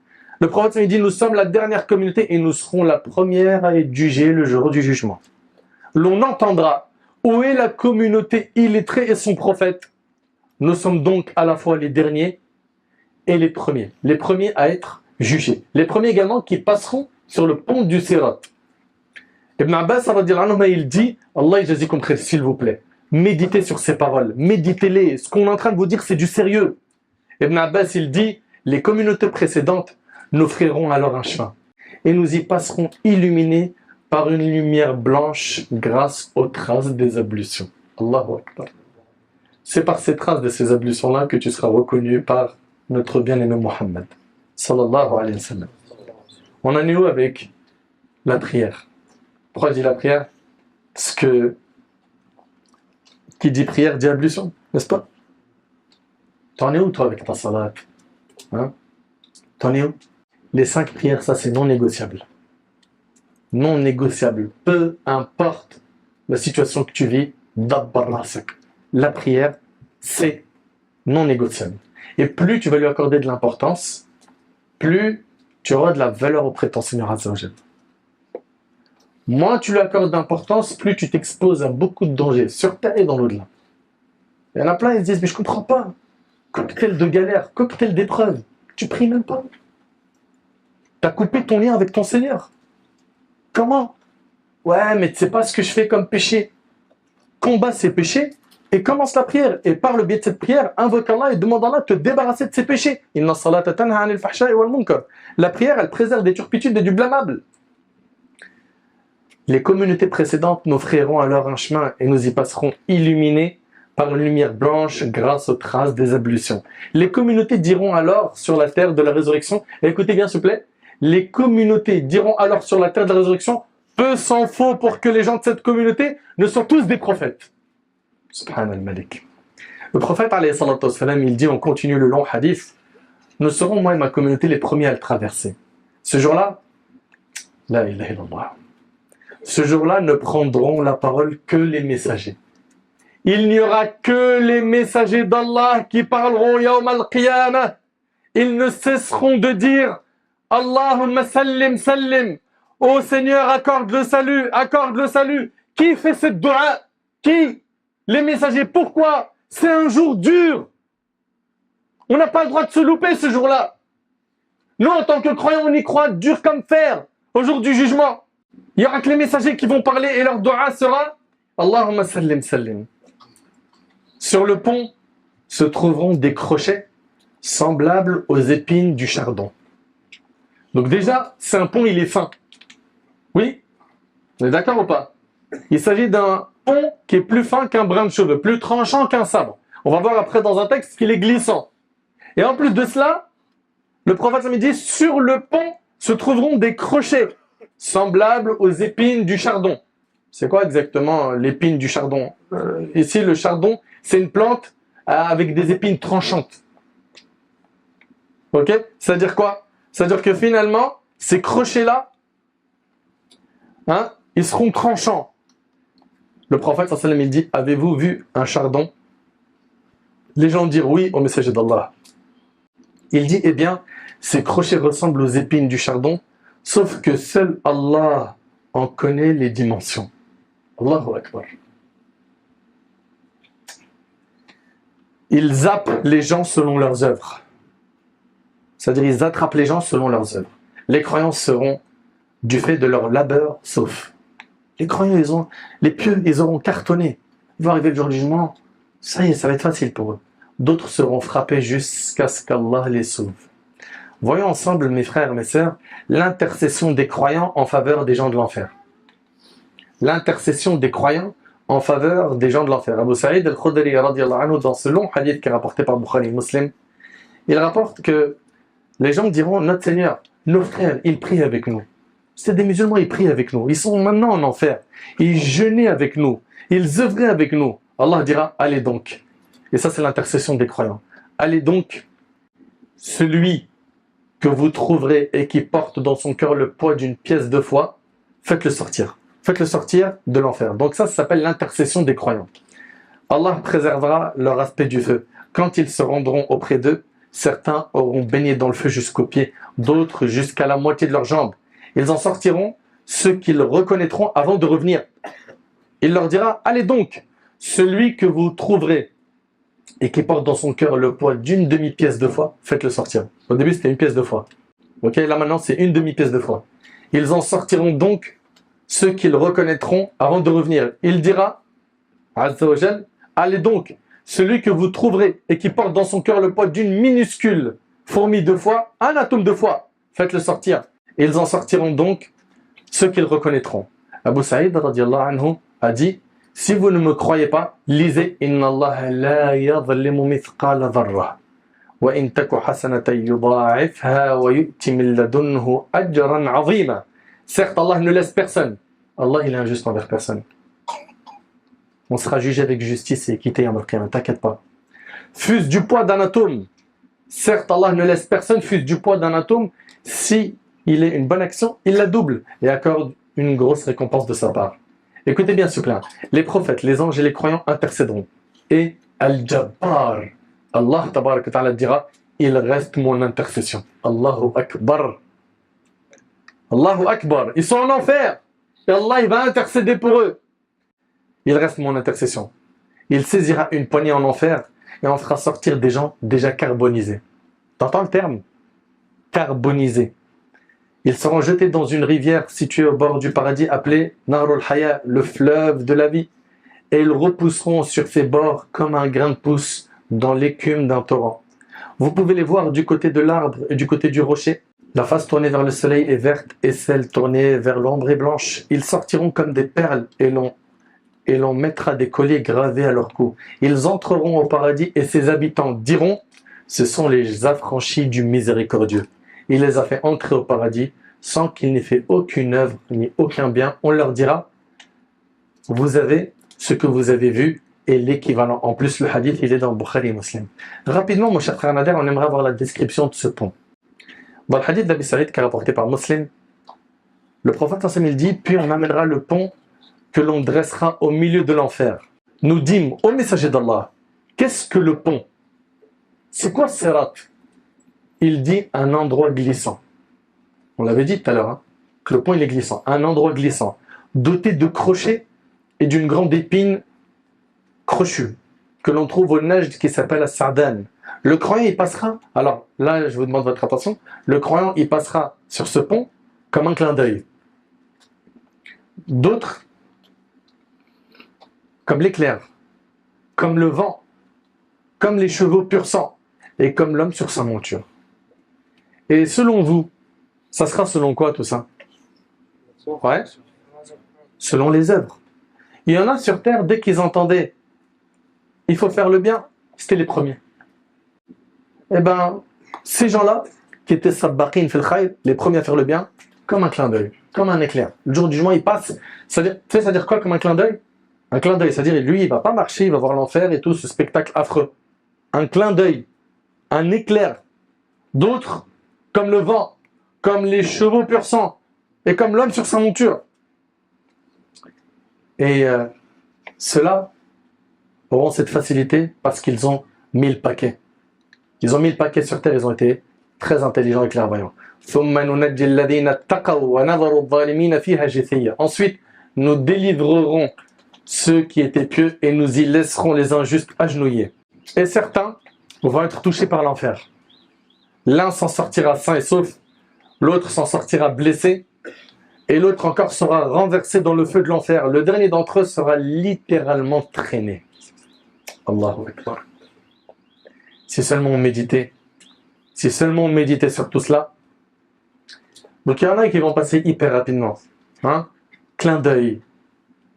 Le prophète, il dit: nous sommes la dernière communauté et nous serons la première à être jugée le jour du jugement. L'on entendra: où est la communauté illettrée et son prophète? Nous sommes donc à la fois les derniers et les premiers à être jugés. Les premiers également qui passeront sur le pont du Sirat. Ibn Abbas, il dit, Allah yajazikum khair, s'il vous plaît, méditez sur ces paroles, méditez-les. Ce qu'on est en train de vous dire, c'est du sérieux. Ibn Abbas, il dit, les communautés précédentes nous offriront alors un chemin et nous y passerons illuminés par une lumière blanche grâce aux traces des ablutions. Allahu Akbar. C'est par ces traces de ces ablutions-là que tu seras reconnu par notre bien-aimé Mohammed. Sallallahu alayhi wa sallam. On en est où avec la prière? Pourquoi je dis la prière? Parce que qui dit prière dit ablution, n'est-ce pas? T'en es où toi avec ta salat? Hein? T'en es où? Les 5 prières, ça c'est non négociable. Non négociable. Peu importe la situation que tu vis, la prière, c'est non négociable. Et plus tu vas lui accorder de l'importance, plus tu auras de la valeur auprès de ton Seigneur Azza wa Jal. Moins tu lui accordes d'importance, plus tu t'exposes à beaucoup de dangers, sur terre et dans l'au-delà. Il y en a plein, ils se disent: mais je comprends pas. Cocktail de galère, cocktail d'épreuve. Tu pries même pas. Tu as coupé ton lien avec ton Seigneur. Comment? Ouais, mais tu sais pas ce que je fais comme péché. Combat ces péchés et commence la prière. Et par le biais de cette prière, invoque Allah et demande à Allah de te débarrasser de ses péchés. Inna salata tanha anil fahsha'i wal munkar. La prière, elle préserve des turpitudes et du blâmable. Les communautés précédentes nous offriront alors un chemin et nous y passerons illuminés par une lumière blanche grâce aux traces des ablutions. Les communautés diront alors sur la terre de la résurrection, écoutez bien s'il vous plaît, les communautés diront alors sur la terre de la résurrection, peu s'en faut pour que les gens de cette communauté ne soient tous des prophètes. Subhan al-Malik. Le prophète, alayhi salatu wassalam, il dit, on continue le long hadith, nous serons, moi et ma communauté, les premiers à le traverser. Ce jour-là, la ilaha illallah. Ce jour-là ne prendront la parole que les messagers. Il n'y aura que les messagers d'Allah qui parleront yawm al-qiyamah. Ils ne cesseront de dire Allahumma sallim sallim. Ô Seigneur, accorde le salut, accorde le salut. Qui fait cette dua? Qui? Les messagers. Pourquoi? C'est un jour dur. On n'a pas le droit de se louper ce jour-là. Nous, en tant que croyants, on y croit dur comme fer. Au jour du jugement, il n'y aura que les messagers qui vont parler et leur dua sera Allahumma sallim sallim. Sur le pont se trouveront des crochets semblables aux épines du chardon. Donc déjà, c'est un pont, il est fin. Oui? On est d'accord ou pas? Il s'agit d'un pont qui est plus fin qu'un brin de cheveux, plus tranchant qu'un sabre. On va voir après dans un texte qu'il est glissant. Et en plus de cela, le prophète me dit, sur le pont se trouveront des crochets semblables aux épines du chardon. C'est quoi exactement l'épine du chardon? Ici, le chardon, c'est une plante avec des épines tranchantes. Ok? C'est-à-dire quoi? C'est-à-dire que finalement, ces crochets-là, ils seront tranchants. Le prophète, sallallahu alayhi wa sallam, il dit, avez-vous vu un chardon? Les gens dirent oui au messager d'Allah. Il dit, eh bien, ces crochets ressemblent aux épines du chardon, sauf que seul Allah en connaît les dimensions. Allahu Akbar. Ils zappent les gens selon leurs œuvres. C'est-à-dire, ils attrapent les gens selon leurs œuvres. Les croyants seront du fait de leur labeur, sauf. Les croyants, les pieux, ils auront cartonné. Ils vont arriver le jour du jugement. Ça y est, ça va être facile pour eux. D'autres seront frappés jusqu'à ce qu'Allah les sauve. Voyons ensemble, mes frères et mes sœurs, l'intercession des croyants en faveur des gens de l'enfer. L'intercession des croyants en faveur des gens de l'enfer. Abu Sa'id al-Khudri, radiyallahu anhu, dans ce long hadith qui est rapporté par Bukhari et Muslim, il rapporte que les gens diront, notre Seigneur, nos frères, ils prient avec nous. C'était des musulmans, ils prient avec nous. Ils sont maintenant en enfer. Ils jeûnaient avec nous. Ils œuvraient avec nous. Allah dira, allez donc. Et ça, c'est l'intercession des croyants. Allez donc, celui que vous trouverez et qui porte dans son cœur le poids d'une pièce de foi, faites-le sortir. Faites-le sortir de l'enfer. Donc ça s'appelle l'intercession des croyants. Allah préservera leur aspect du feu. Quand ils se rendront auprès d'eux, certains auront baigné dans le feu jusqu'aux pieds, d'autres jusqu'à la moitié de leurs jambes. Ils en sortiront ceux qu'ils reconnaîtront avant de revenir. Il leur dira, allez donc, celui que vous trouverez et qui porte dans son cœur le poids d'une demi-pièce de foi, faites-le sortir. Au début, c'était une pièce de foi. Ok, là maintenant, c'est une demi-pièce de foi. Ils en sortiront donc ceux qu'ils reconnaîtront avant de revenir. Il dira, Azza wa Jal, allez donc, celui que vous trouverez et qui porte dans son cœur le poids d'une minuscule fourmi de foi, un atome de foi, faites-le sortir. Et ils en sortiront donc ceux qu'ils reconnaîtront. Abu Saïd radiallahu anhu a dit, si vous ne me croyez pas, lisez Inna Allah la yadhlimu mithqala dharra wa in taku hasanatan yudha'ifha wa yu'ti min ladunhu ajran 'azima. Certes, Allah ne laisse personne. Allah, il est injuste envers personne. On sera jugé avec justice et équité, ne t'inquiète pas. Fût-ce du poids d'un atome. Certes, Allah ne laisse personne, fût-ce du poids d'un atome. Si il est une bonne action, il la double et accorde une grosse récompense de sa part. Écoutez bien ce plan. Les prophètes, les anges et les croyants intercéderont. Et Al-Jabbar, Allah tabarak wa ta'ala dira, il reste mon intercession. Allahu Akbar. Allahu Akbar. Ils sont en enfer. Et Allah, il va intercéder pour eux. Il reste mon intercession. Il saisira une poignée en enfer et en fera sortir des gens déjà carbonisés. T'entends le terme? Carbonisés. Ils seront jetés dans une rivière située au bord du paradis appelée Narul Haya, le fleuve de la vie. Et ils repousseront sur ses bords comme un grain de pouce dans l'écume d'un torrent. Vous pouvez les voir du côté de l'arbre et du côté du rocher. La face tournée vers le soleil est verte et celle tournée vers l'ombre est blanche. Ils sortiront comme des perles et l'on mettra des colliers gravés à leur cou. Ils entreront au paradis et ses habitants diront, ce sont les affranchis du miséricordieux. Il les a fait entrer au paradis sans qu'ils n'aient fait aucune œuvre ni aucun bien. On leur dira, vous avez ce que vous avez vu et l'équivalent. En plus, le hadith, il est dans Bukhari et Muslim. Rapidement, mon cher frère Nader, on aimerait avoir la description de ce pont. Dans le hadith d'Abi Saïd, qui est rapporté par Muslim, le prophète il dit, puis on amènera le pont que l'on dressera au milieu de l'enfer. Nous dîmes, ô messager d'Allah, qu'est-ce que le pont? C'est quoi Sirat? Il dit un endroit glissant. On l'avait dit tout à l'heure, hein, que le pont il est glissant. Un endroit glissant, doté de crochets et d'une grande épine crochue, que l'on trouve au Najd qui s'appelle As-Sa'dan. Le croyant il passera, alors là je vous demande votre attention, le croyant il passera sur ce pont comme un clin d'œil. D'autres, comme l'éclair, comme le vent, comme les chevaux pur sang, et comme l'homme sur sa monture. Et selon vous, ça sera selon quoi tout ça? Ouais. Selon les œuvres. Il y en a sur terre, dès qu'ils entendaient il faut faire le bien, c'était les premiers. Eh ben, ces gens-là, qui étaient sabbaqin fil khayr, les premiers à faire le bien, comme un clin d'œil, comme un éclair. Le jour du jugement, il passe. C'est-à-dire quoi comme un clin d'œil? Un clin d'œil, c'est-à-dire lui, il va pas marcher, il va voir l'enfer et tout ce spectacle affreux. Un clin d'œil, un éclair. D'autres, comme le vent, comme les chevaux pur sang, et comme l'homme sur sa monture. Et ceux-là auront cette facilité parce qu'ils ont mis le paquet. Ils ont mis le paquet sur terre, ils ont été très intelligents et clairvoyants. Ensuite, nous délivrerons ceux qui étaient pieux et nous y laisserons les injustes agenouillés. Et certains vont être touchés par l'enfer. L'un s'en sortira sain et sauf, l'autre s'en sortira blessé, et l'autre encore sera renversé dans le feu de l'enfer. Le dernier d'entre eux sera littéralement traîné. Allahu Akbar. Si seulement on méditait. Si seulement on méditait sur tout cela. Donc il y en a qui vont passer hyper rapidement. Hein? Clin d'œil.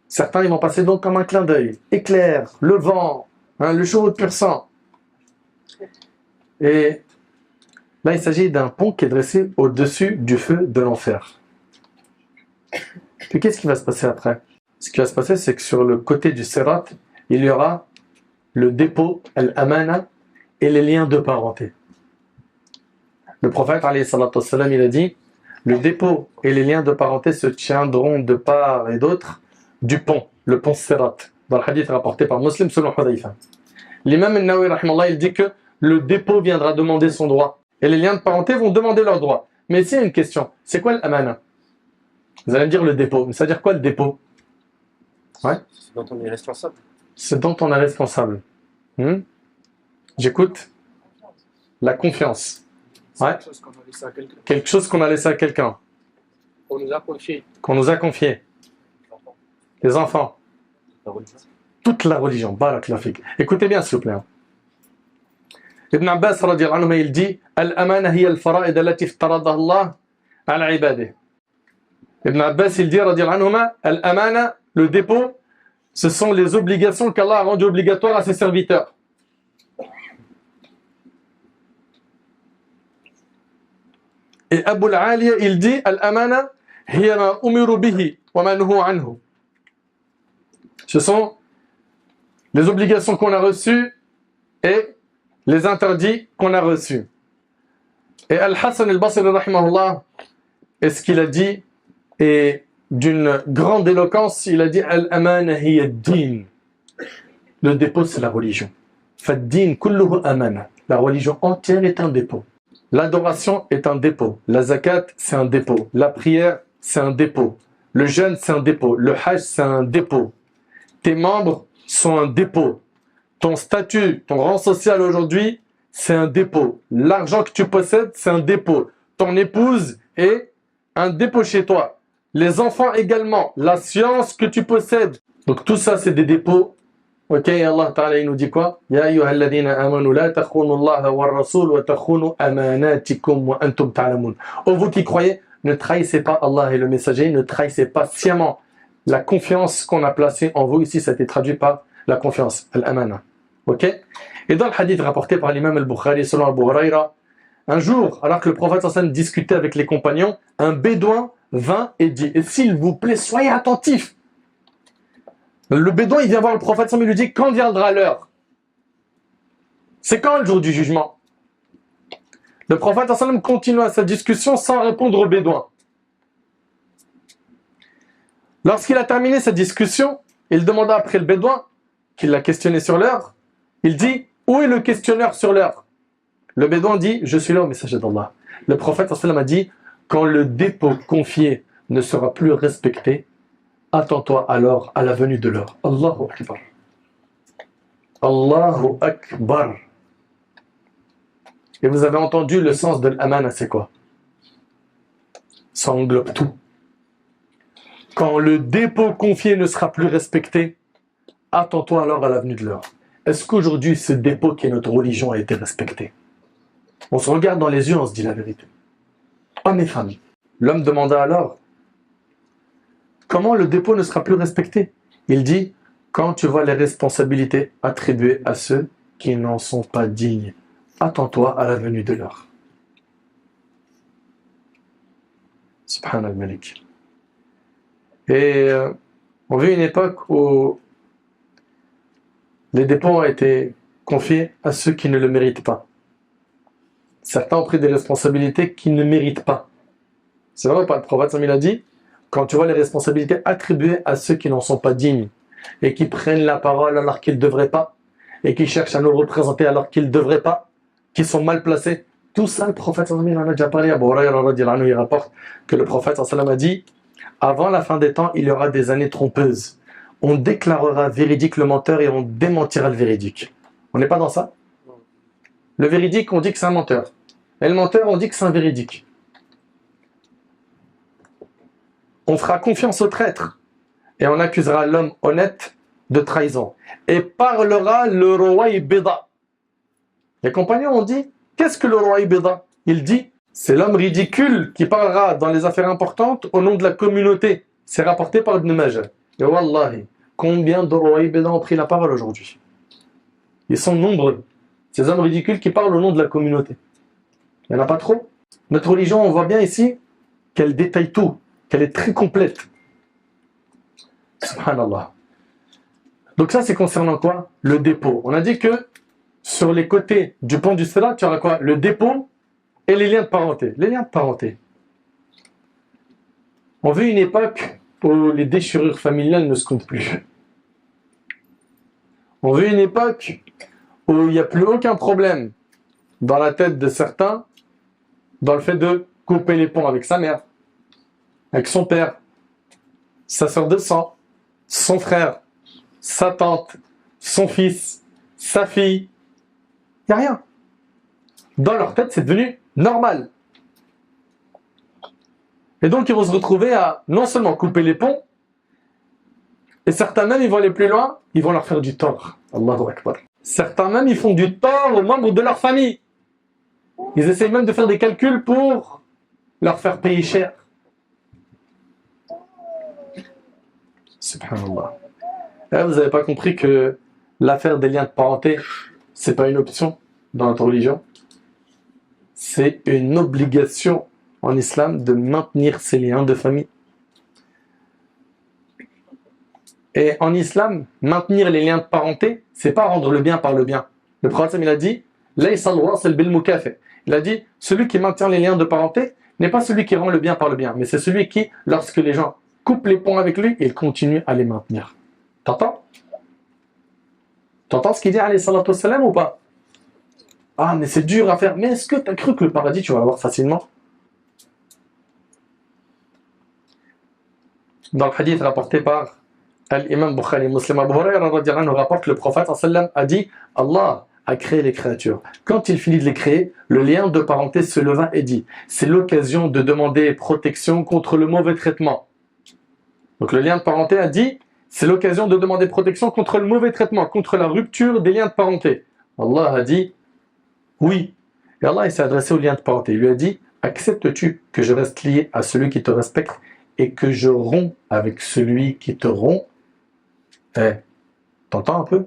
Certains ils vont passer donc comme un clin d'œil. Éclair, le vent, hein, le chevau de pur sang. Et là il s'agit d'un pont qui est dressé au-dessus du feu de l'enfer. Puis qu'est-ce qui va se passer après? Ce qui va se passer, c'est que sur le côté du sirat, il y aura le dépôt, al-amana, et les liens de parenté. Le prophète, alayhi salatu wassalam, il a dit, le dépôt et les liens de parenté se tiendront de part et d'autre du pont, le pont sirat, dans le hadith rapporté par Muslim selon Hudayfa. L'imam al-Nawawi, rahimahullah, il dit que le dépôt viendra demander son droit, et les liens de parenté vont demander leur droit. Mais ici, il y a une question, c'est quoi l'amana? Vous allez me dire le dépôt, mais ça veut dire quoi le dépôt? Ouais. C'est dont on est responsable. C'est dont on est responsable. J'écoute. La confiance. Ouais. Quelque chose qu'on a laissé à quelqu'un. Quelque chose qu'on a laissé à quelqu'un. On nous a confié. Qu'on nous a confié. Les enfants. La religion. Toute la religion. Barakallahu fik. Écoutez bien s'il vous plaît. Ibn Abbas radiyallahu anhu, il dit Al-amana hiya al-fara'id allati iftaradaha Allah ala ibadihi. Ibn Abbas il dit radiyallahu anhu, Al-amana, le dépôt, ce sont les obligations qu'Allah a rendues obligatoires à ses serviteurs. Et Abu al-Aliya, il dit Al-amana hiya ma umiru bihi wa ma nuhu anhu. Ce sont les obligations qu'on a reçues et les interdits qu'on a reçus. Et Al-Hassan al-Basri rahimahullah, et ce qu'il a dit est d'une grande éloquence, il a dit Al-amana hiya ad-din. Le dépôt c'est la religion. Fad-din kulluhu amana. La religion entière est un dépôt. L'adoration est un dépôt. La zakat, c'est un dépôt. La prière, c'est un dépôt. Le jeûne, c'est un dépôt. Le hajj, c'est un dépôt. Tes membres sont un dépôt. Ton statut, ton rang social aujourd'hui, c'est un dépôt. L'argent que tu possèdes, c'est un dépôt. Ton épouse est un dépôt chez toi. Les enfants également. La science que tu possèdes. Donc tout ça, c'est des dépôts. Ok, Allah Ta'ala, il nous dit quoi? Ya ayyuhalladhina amanu la takhunu Allah wa rasul wa takhunu amanatikum wa antum ta'lamun. Oh vous qui croyez, ne trahissez pas Allah et le messager, ne trahissez pas sciemment la confiance qu'on a placée en vous. Ici, ça a été traduit par la confiance, al-amana. Ok? Et dans le hadith rapporté par l'imam al-Bukhari selon Abu Huraira, un jour, alors que le prophète sallallahu alayhi wa sallam discutait avec les compagnons, un bédouin vint et dit, et s'il vous plaît, soyez attentifs. Le bédouin, il vient voir le prophète sallallahu alayhi wa sallam et lui dit, quand viendra l'heure? C'est quand le jour du jugement? Le prophète sallallahu alayhi wa sallam continua sa discussion sans répondre au bédouin. Lorsqu'il a terminé sa discussion, il demanda après le bédouin, qui l'a questionné sur l'heure, il dit, où est le questionneur sur l'heure? Le bédouin dit, je suis là au messager d'Allah. Le prophète sallallahu alayhi wa sallam a dit, quand le dépôt confié ne sera plus respecté, attends-toi alors à la venue de l'heure. Allahu Akbar. Allahu Akbar. Et vous avez entendu le sens de l'amana, c'est quoi? Ça englobe tout. Quand le dépôt confié ne sera plus respecté, attends-toi alors à la venue de l'heure. Est-ce qu'aujourd'hui, ce dépôt qui est notre religion a été respecté? On se regarde dans les yeux, on se dit la vérité. Hommes et femmes. L'homme demanda alors, comment le dépôt ne sera plus respecté? Il dit, quand tu vois les responsabilités attribuées à ceux qui n'en sont pas dignes, attends-toi à la venue de l'heure. Subhanallah Malik. Et on vit une époque où les dépôts ont été confiés à ceux qui ne le méritent pas. Certains ont pris des responsabilités qu'ils ne méritent pas. C'est vrai ou pas? Le prophète il a dit, quand tu vois les responsabilités attribuées à ceux qui n'en sont pas dignes et qui prennent la parole alors qu'ils ne devraient pas et qui cherchent à nous représenter alors qu'ils ne devraient pas, qui sont mal placés, tout ça, le prophète il en a déjà parlé. Abu Huraira radiyallahu anhu, il rapporte que le prophète a dit, avant la fin des temps, il y aura des années trompeuses. On déclarera véridique le menteur et on démentira le véridique. On n'est pas dans ça? Le véridique, on dit que c'est un menteur. Et le menteur, on dit que c'est un véridique. On fera confiance au traître et on accusera l'homme honnête de trahison. Et parlera le roi Ibida. Les compagnons ont dit, qu'est-ce que le roi Ibida? Il dit, c'est l'homme ridicule qui parlera dans les affaires importantes au nom de la communauté. C'est rapporté par Ibn Majah. Et wallahi, combien de rois Ibida ont pris la parole aujourd'hui? Ils sont nombreux. Ces hommes ridicules qui parlent au nom de la communauté. Il n'y en a pas trop. Notre religion, on voit bien ici qu'elle détaille tout. qu'elle est très complète. Subhanallah. Donc ça, c'est concernant quoi? Le dépôt. On a dit que sur les côtés du pont du Sirat, tu auras quoi? Le dépôt et les liens de parenté. Les liens de parenté. On vit une époque où les déchirures familiales ne se comptent plus. On vit une époque où il n'y a plus aucun problème dans la tête de certains dans le fait de couper les ponts avec sa mère, avec son père, sa sœur de sang, son frère, sa tante, son fils, sa fille. Il n'y a rien. Dans leur tête, c'est devenu normal. Et donc, ils vont se retrouver à non seulement couper les ponts, et certains même, ils vont aller plus loin, ils vont leur faire du tort. Allahu Akbar. Certains même, ils font du tort aux membres de leur famille. Ils essayent même de faire des calculs pour leur faire payer cher. Subhanallah. Là, vous n'avez pas compris que l'affaire des liens de parenté, c'est pas une option dans notre religion. C'est une obligation en islam de maintenir ces liens de famille. Et en islam, maintenir les liens de parenté, c'est pas rendre le bien par le bien. Le prophète, il a dit, il a dit, celui qui maintient les liens de parenté n'est pas celui qui rend le bien par le bien, mais c'est celui qui, lorsque les gens coupent les ponts avec lui, il continue à les maintenir. T'entends? T'entends ce qu'il dit, alayhi salatu wassalam, ou pas? Ah, mais c'est dur à faire. Mais est-ce que tu as cru que le paradis, tu vas l'avoir facilement? Dans le hadith rapporté par l'imam Bukhari Muslim, Abu Hurayra rapporte, le prophète a dit, Allah a créé les créatures. Quand il finit de les créer, le lien de parenté se leva et dit, c'est l'occasion de demander protection contre le mauvais traitement. Donc le lien de parenté a dit, c'est l'occasion de demander protection contre le mauvais traitement, contre la rupture des liens de parenté. Allah a dit, oui. Et Allah s'est adressé au lien de parenté. Il lui a dit, acceptes-tu que je reste lié à celui qui te respecte et que je romps avec celui qui te rompt? T'entends un peu?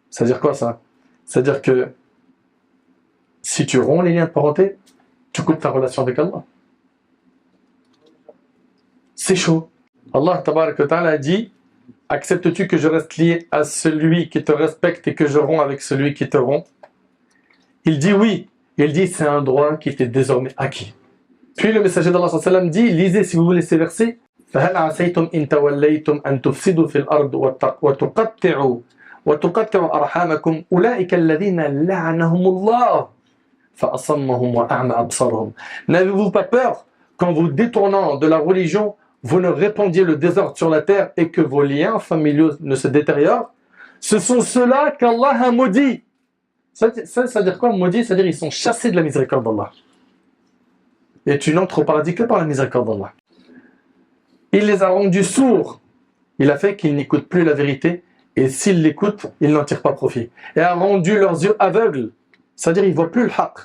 Ça veut dire quoi ça? C'est-à-dire que si tu romps les liens de parenté, tu coupes ta relation avec Allah. C'est chaud. Allah tabaraka wa ta'ala a dit, acceptes-tu que je reste lié à celui qui te respecte et que je romps avec celui qui te rompt? Il dit oui. Il dit c'est un droit qui t'est désormais acquis. Puis le messager d'Allah sallallahu alayhi wa sallam dit, lisez si vous voulez ces versets. فَهَلْ عَسَيْتُمْ إِن تَوَلَّيْتُمْ أَن تُفْسِدُوا فِي الْأَرْضِ وَتُقَطِّعُوا أَرْحَامَكُمْ أُولَئِكَ الَّذِينَ لَعَنَهُمُ اللَّهُ فَأَصَمَّهُمْ وَأَعْمَى أَبْصَارَهُمْ. N'avez-vous pas peur qu'en vous détournant de la religion, vous ne répandiez le désordre sur la terre et que vos liens familiaux ne se détériorent? Ce sont ceux-là qu'Allah a maudits. Ça veut dire quoi, maudit? C'est-à-dire ils sont chassés de la miséricorde d'Allah. Et tu n'entres au paradis que par la miséricorde d'Allah. Il les a rendus sourds. Il a fait qu'ils n'écoutent plus la vérité. Et s'ils l'écoutent, ils n'en tirent pas profit. Et a rendu leurs yeux aveugles. C'est-à-dire ils ne voient plus le haqq.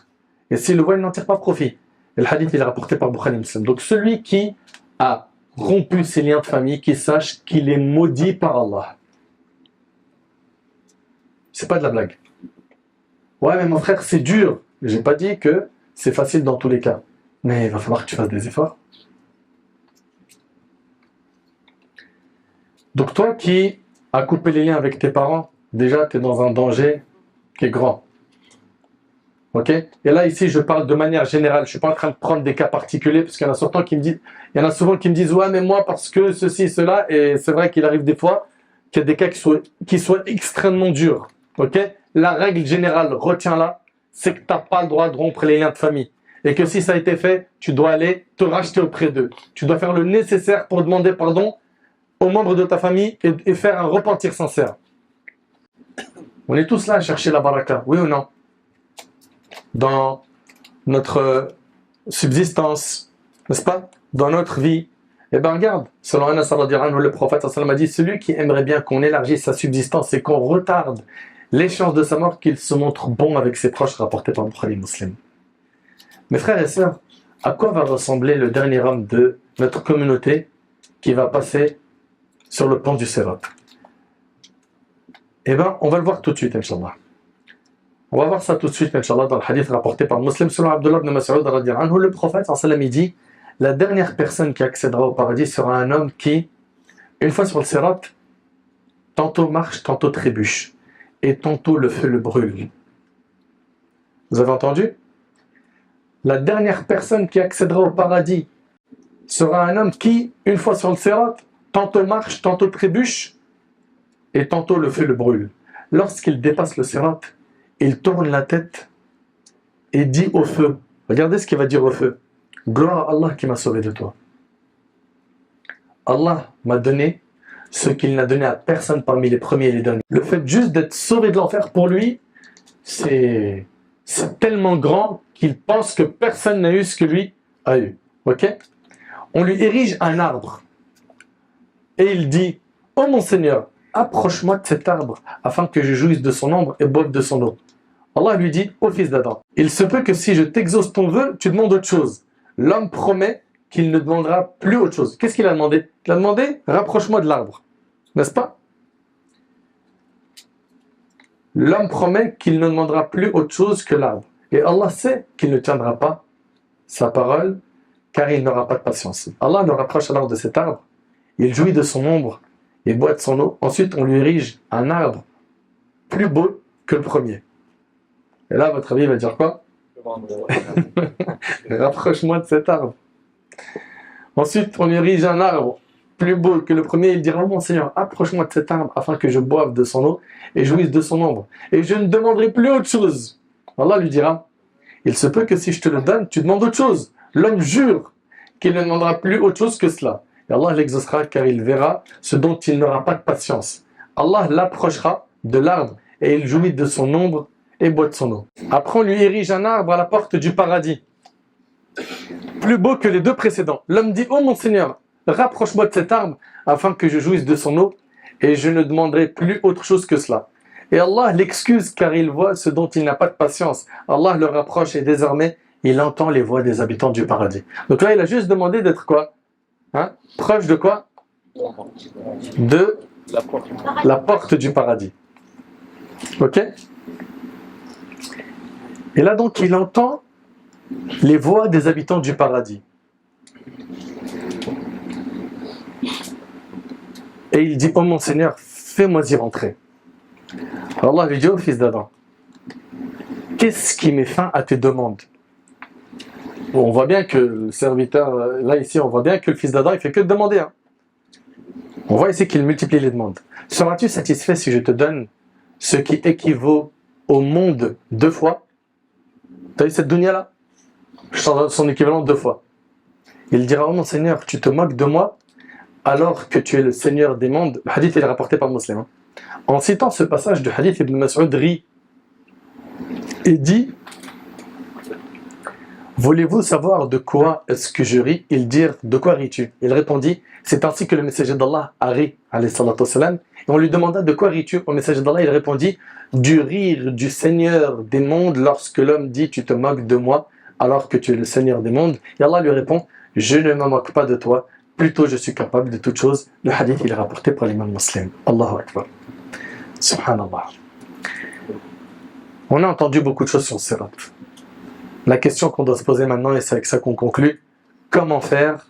Et s'ils le voient, ils n'en tirent pas profit. Et le hadith, il est rapporté par Bukhari Muslim. Donc celui qui a rompu ses liens de famille, qu'il sache qu'il est maudit par Allah. C'est pas de la blague. Ouais, mais mon frère, c'est dur. J'ai pas dit que c'est facile dans tous les cas. Mais il va falloir que tu fasses des efforts. Donc toi qui as coupé les liens avec tes parents, déjà tu es dans un danger qui est grand. Ok? Et là ici je parle de manière générale, je ne suis pas en train de prendre des cas particuliers, parce qu'il y en a souvent qui me disent, ouais mais moi parce que ceci, cela, et c'est vrai qu'il arrive des fois qu'il y a des cas qui soient extrêmement durs. Ok? La règle générale, retiens-la, c'est que tu n'as pas le droit de rompre les liens de famille. Et que si ça a été fait, tu dois aller te racheter auprès d'eux. Tu dois faire le nécessaire pour demander pardon aux membres de ta famille et faire un repentir sincère. On est tous là à chercher la baraka, oui ou non? Dans notre subsistance, n'est-ce pas? Dans notre vie. Eh bien regarde, selon Anas radhiyallahu anhu, le prophète a dit, celui qui aimerait bien qu'on élargisse sa subsistance et qu'on retarde l'échéance de sa mort, qu'il se montre bon avec ses proches, rapporté par Bukhari Muslim. Mes frères et sœurs, à quoi va ressembler le dernier homme de notre communauté qui va passer sur le pont du Sirat? Eh bien, on va le voir tout de suite, Inch'Allah. On va voir ça tout de suite, Inch'Allah, dans le hadith rapporté par Muslim, selon Abdullah ibn Mas'ud, le prophète, sallallahu alayhi wa sallam, dit, la dernière personne qui accédera au paradis sera un homme qui, une fois sur le sirat, tantôt marche, tantôt trébuche, et tantôt le feu le brûle. Vous avez entendu? La dernière personne qui accédera au paradis sera un homme qui, une fois sur le sirat, tantôt marche, tantôt trébuche, et tantôt le feu le brûle. Lorsqu'il dépasse le sirat, il tourne la tête et dit au feu, regardez ce qu'il va dire au feu, gloire à Allah qui m'a sauvé de toi. Allah m'a donné ce qu'il n'a donné à personne parmi les premiers et les derniers. Le fait juste d'être sauvé de l'enfer pour lui, c'est tellement grand qu'il pense que personne n'a eu ce que lui a eu. Ok? On lui érige un arbre et il dit, oh mon Seigneur, approche-moi de cet arbre afin que je jouisse de son ombre et boive de son eau. Allah lui dit, ô fils d'Adam, il se peut que si je t'exauce ton vœu, tu demandes autre chose. L'homme promet qu'il ne demandera plus autre chose. Qu'est-ce qu'il a demandé? Il a demandé, rapproche-moi de l'arbre. N'est-ce pas? L'homme promet qu'il ne demandera plus autre chose que l'arbre. Et Allah sait qu'il ne tiendra pas sa parole, car il n'aura pas de patience. Allah le rapproche alors de cet arbre, il jouit de son ombre et boit de son eau. Ensuite, on lui érige un arbre plus beau que le premier. Et là, votre avis va dire quoi? Rapproche-moi de cet arbre. Ensuite, on lui érige un arbre plus beau que le premier. Il dira, oh mon Seigneur, approche-moi de cet arbre afin que je boive de son eau et jouisse de son ombre. Et je ne demanderai plus autre chose. Allah lui dira, il se peut que si je te le donne, tu demandes autre chose. L'homme jure qu'il ne demandera plus autre chose que cela. Et Allah l'exaucera car il verra ce dont il n'aura pas de patience. Allah l'approchera de l'arbre et il jouit de son ombre et boit de son eau. Après, on lui érige un arbre à la porte du paradis, plus beau que les deux précédents. L'homme dit, oh mon Seigneur, rapproche-moi de cet arbre afin que je jouisse de son eau et je ne demanderai plus autre chose que cela. Et Allah l'excuse car il voit ce dont il n'a pas de patience. Allah le rapproche et désormais il entend les voix des habitants du paradis. Donc là il a juste demandé d'être quoi? Proche de quoi? De la porte du paradis. Ok? Et là donc il entend les voix des habitants du paradis. Et il dit, oh mon Seigneur, fais-moi y rentrer. Alors Allah lui dit, oh fils d'Adam, qu'est-ce qui met fin à tes demandes? Bon, on voit bien que le serviteur, là ici, on voit bien que le fils d'Adam, il fait que de demander. On voit ici qu'il multiplie les demandes. Seras-tu satisfait si je te donne ce qui équivaut au monde 2 fois? Tu as vu cette dunya-là? Je t'en donne son équivalent 2 fois. Il dira, oh mon Seigneur, tu te moques de moi alors que tu es le Seigneur des mondes. Le hadith est rapporté par Muslim. En citant ce passage du hadith, Ibn Mas'ud rit et dit, voulez-vous savoir de quoi est-ce que je ris? Ils dirent, de quoi ris-tu? Il répondit, c'est ainsi que le messager d'Allah a ri, alayhi salatu wassalam. Et on lui demanda, de quoi ris-tu? Au messager d'Allah, il répondit, du rire du Seigneur des mondes lorsque l'homme dit, tu te moques de moi alors que tu es le Seigneur des mondes. Et Allah lui répond, je ne me moque pas de toi, plutôt je suis capable de toute chose. Le hadith il est rapporté par l'imam Muslim. Allahu Akbar. Subhanallah. On a entendu beaucoup de choses sur Sirat. La question qu'on doit se poser maintenant, et c'est avec ça qu'on conclut, comment faire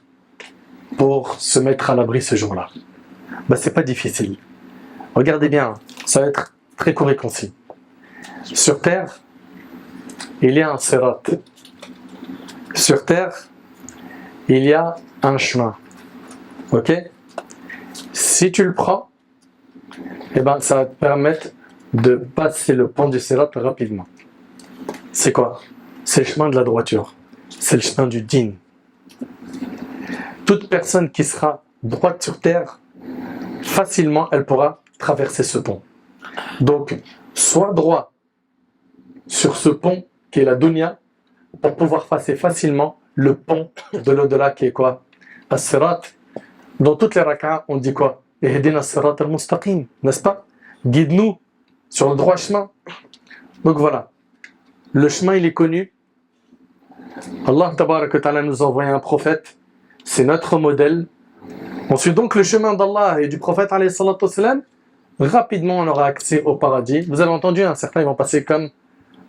pour se mettre à l'abri ce jour-là? C'est pas difficile. Regardez bien, ça va être très court et concis. Sur terre, il y a un Sirat. Sur terre, il y a un chemin. Ok? Si tu le prends, ça va te permettre de passer le pont du Sirat rapidement. C'est quoi? C'est le chemin de la droiture. C'est le chemin du din. Toute personne qui sera droite sur terre, facilement, elle pourra traverser ce pont. Donc, sois droit sur ce pont qui est la dunya pour pouvoir passer facilement le pont de l'au-delà qui est quoi? As-Sirat. Dans toutes les rak'ahs, on dit quoi? Ihdina as-sirat al-mustaqim, n'est-ce pas? Guide-nous sur le droit chemin. Donc voilà. Le chemin, il est connu. Allah tabaraka wa ta'ala nous a envoyé un prophète. C'est notre modèle. On suit donc le chemin d'Allah et du prophète alayhi salatu wassalam. Rapidement, on aura accès au paradis. Vous avez entendu, certains ils vont passer comme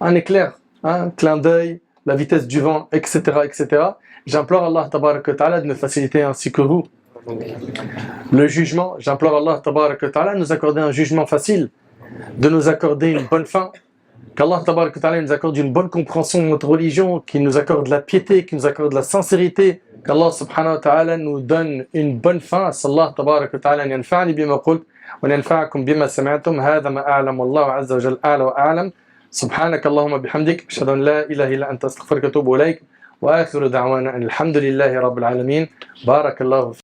un éclair, un clin d'œil, la vitesse du vent, etc., etc. J'implore Allah tabarak wa ta'ala de me faciliter ainsi que vous. Le jugement, j'implore Allah tabarak wa ta'ala de nous accorder un jugement facile, de nous accorder une bonne fin, qu'Allah tabarak wa ta'ala nous accorde une bonne compréhension de notre religion, qu'il nous accorde la piété, qu'il nous accorde la sincérité, qu'Allah subhanahu wa ta'ala nous donne une bonne fin. Sallallahu tabarak wa ta'ala yanfa'ni bima qult wa yanfa'akum bima sami'tum. Hadha ma a'lam wallahu azza wa jalla a'la wa a'lam. Subhanaka Allahumma bihamdik, ashhadu an la ilaha illa anta astaghfiruka wa atubu ilayk. Wa akhiru da'wana alhamdulillahi rabbil alamin. Barakallahu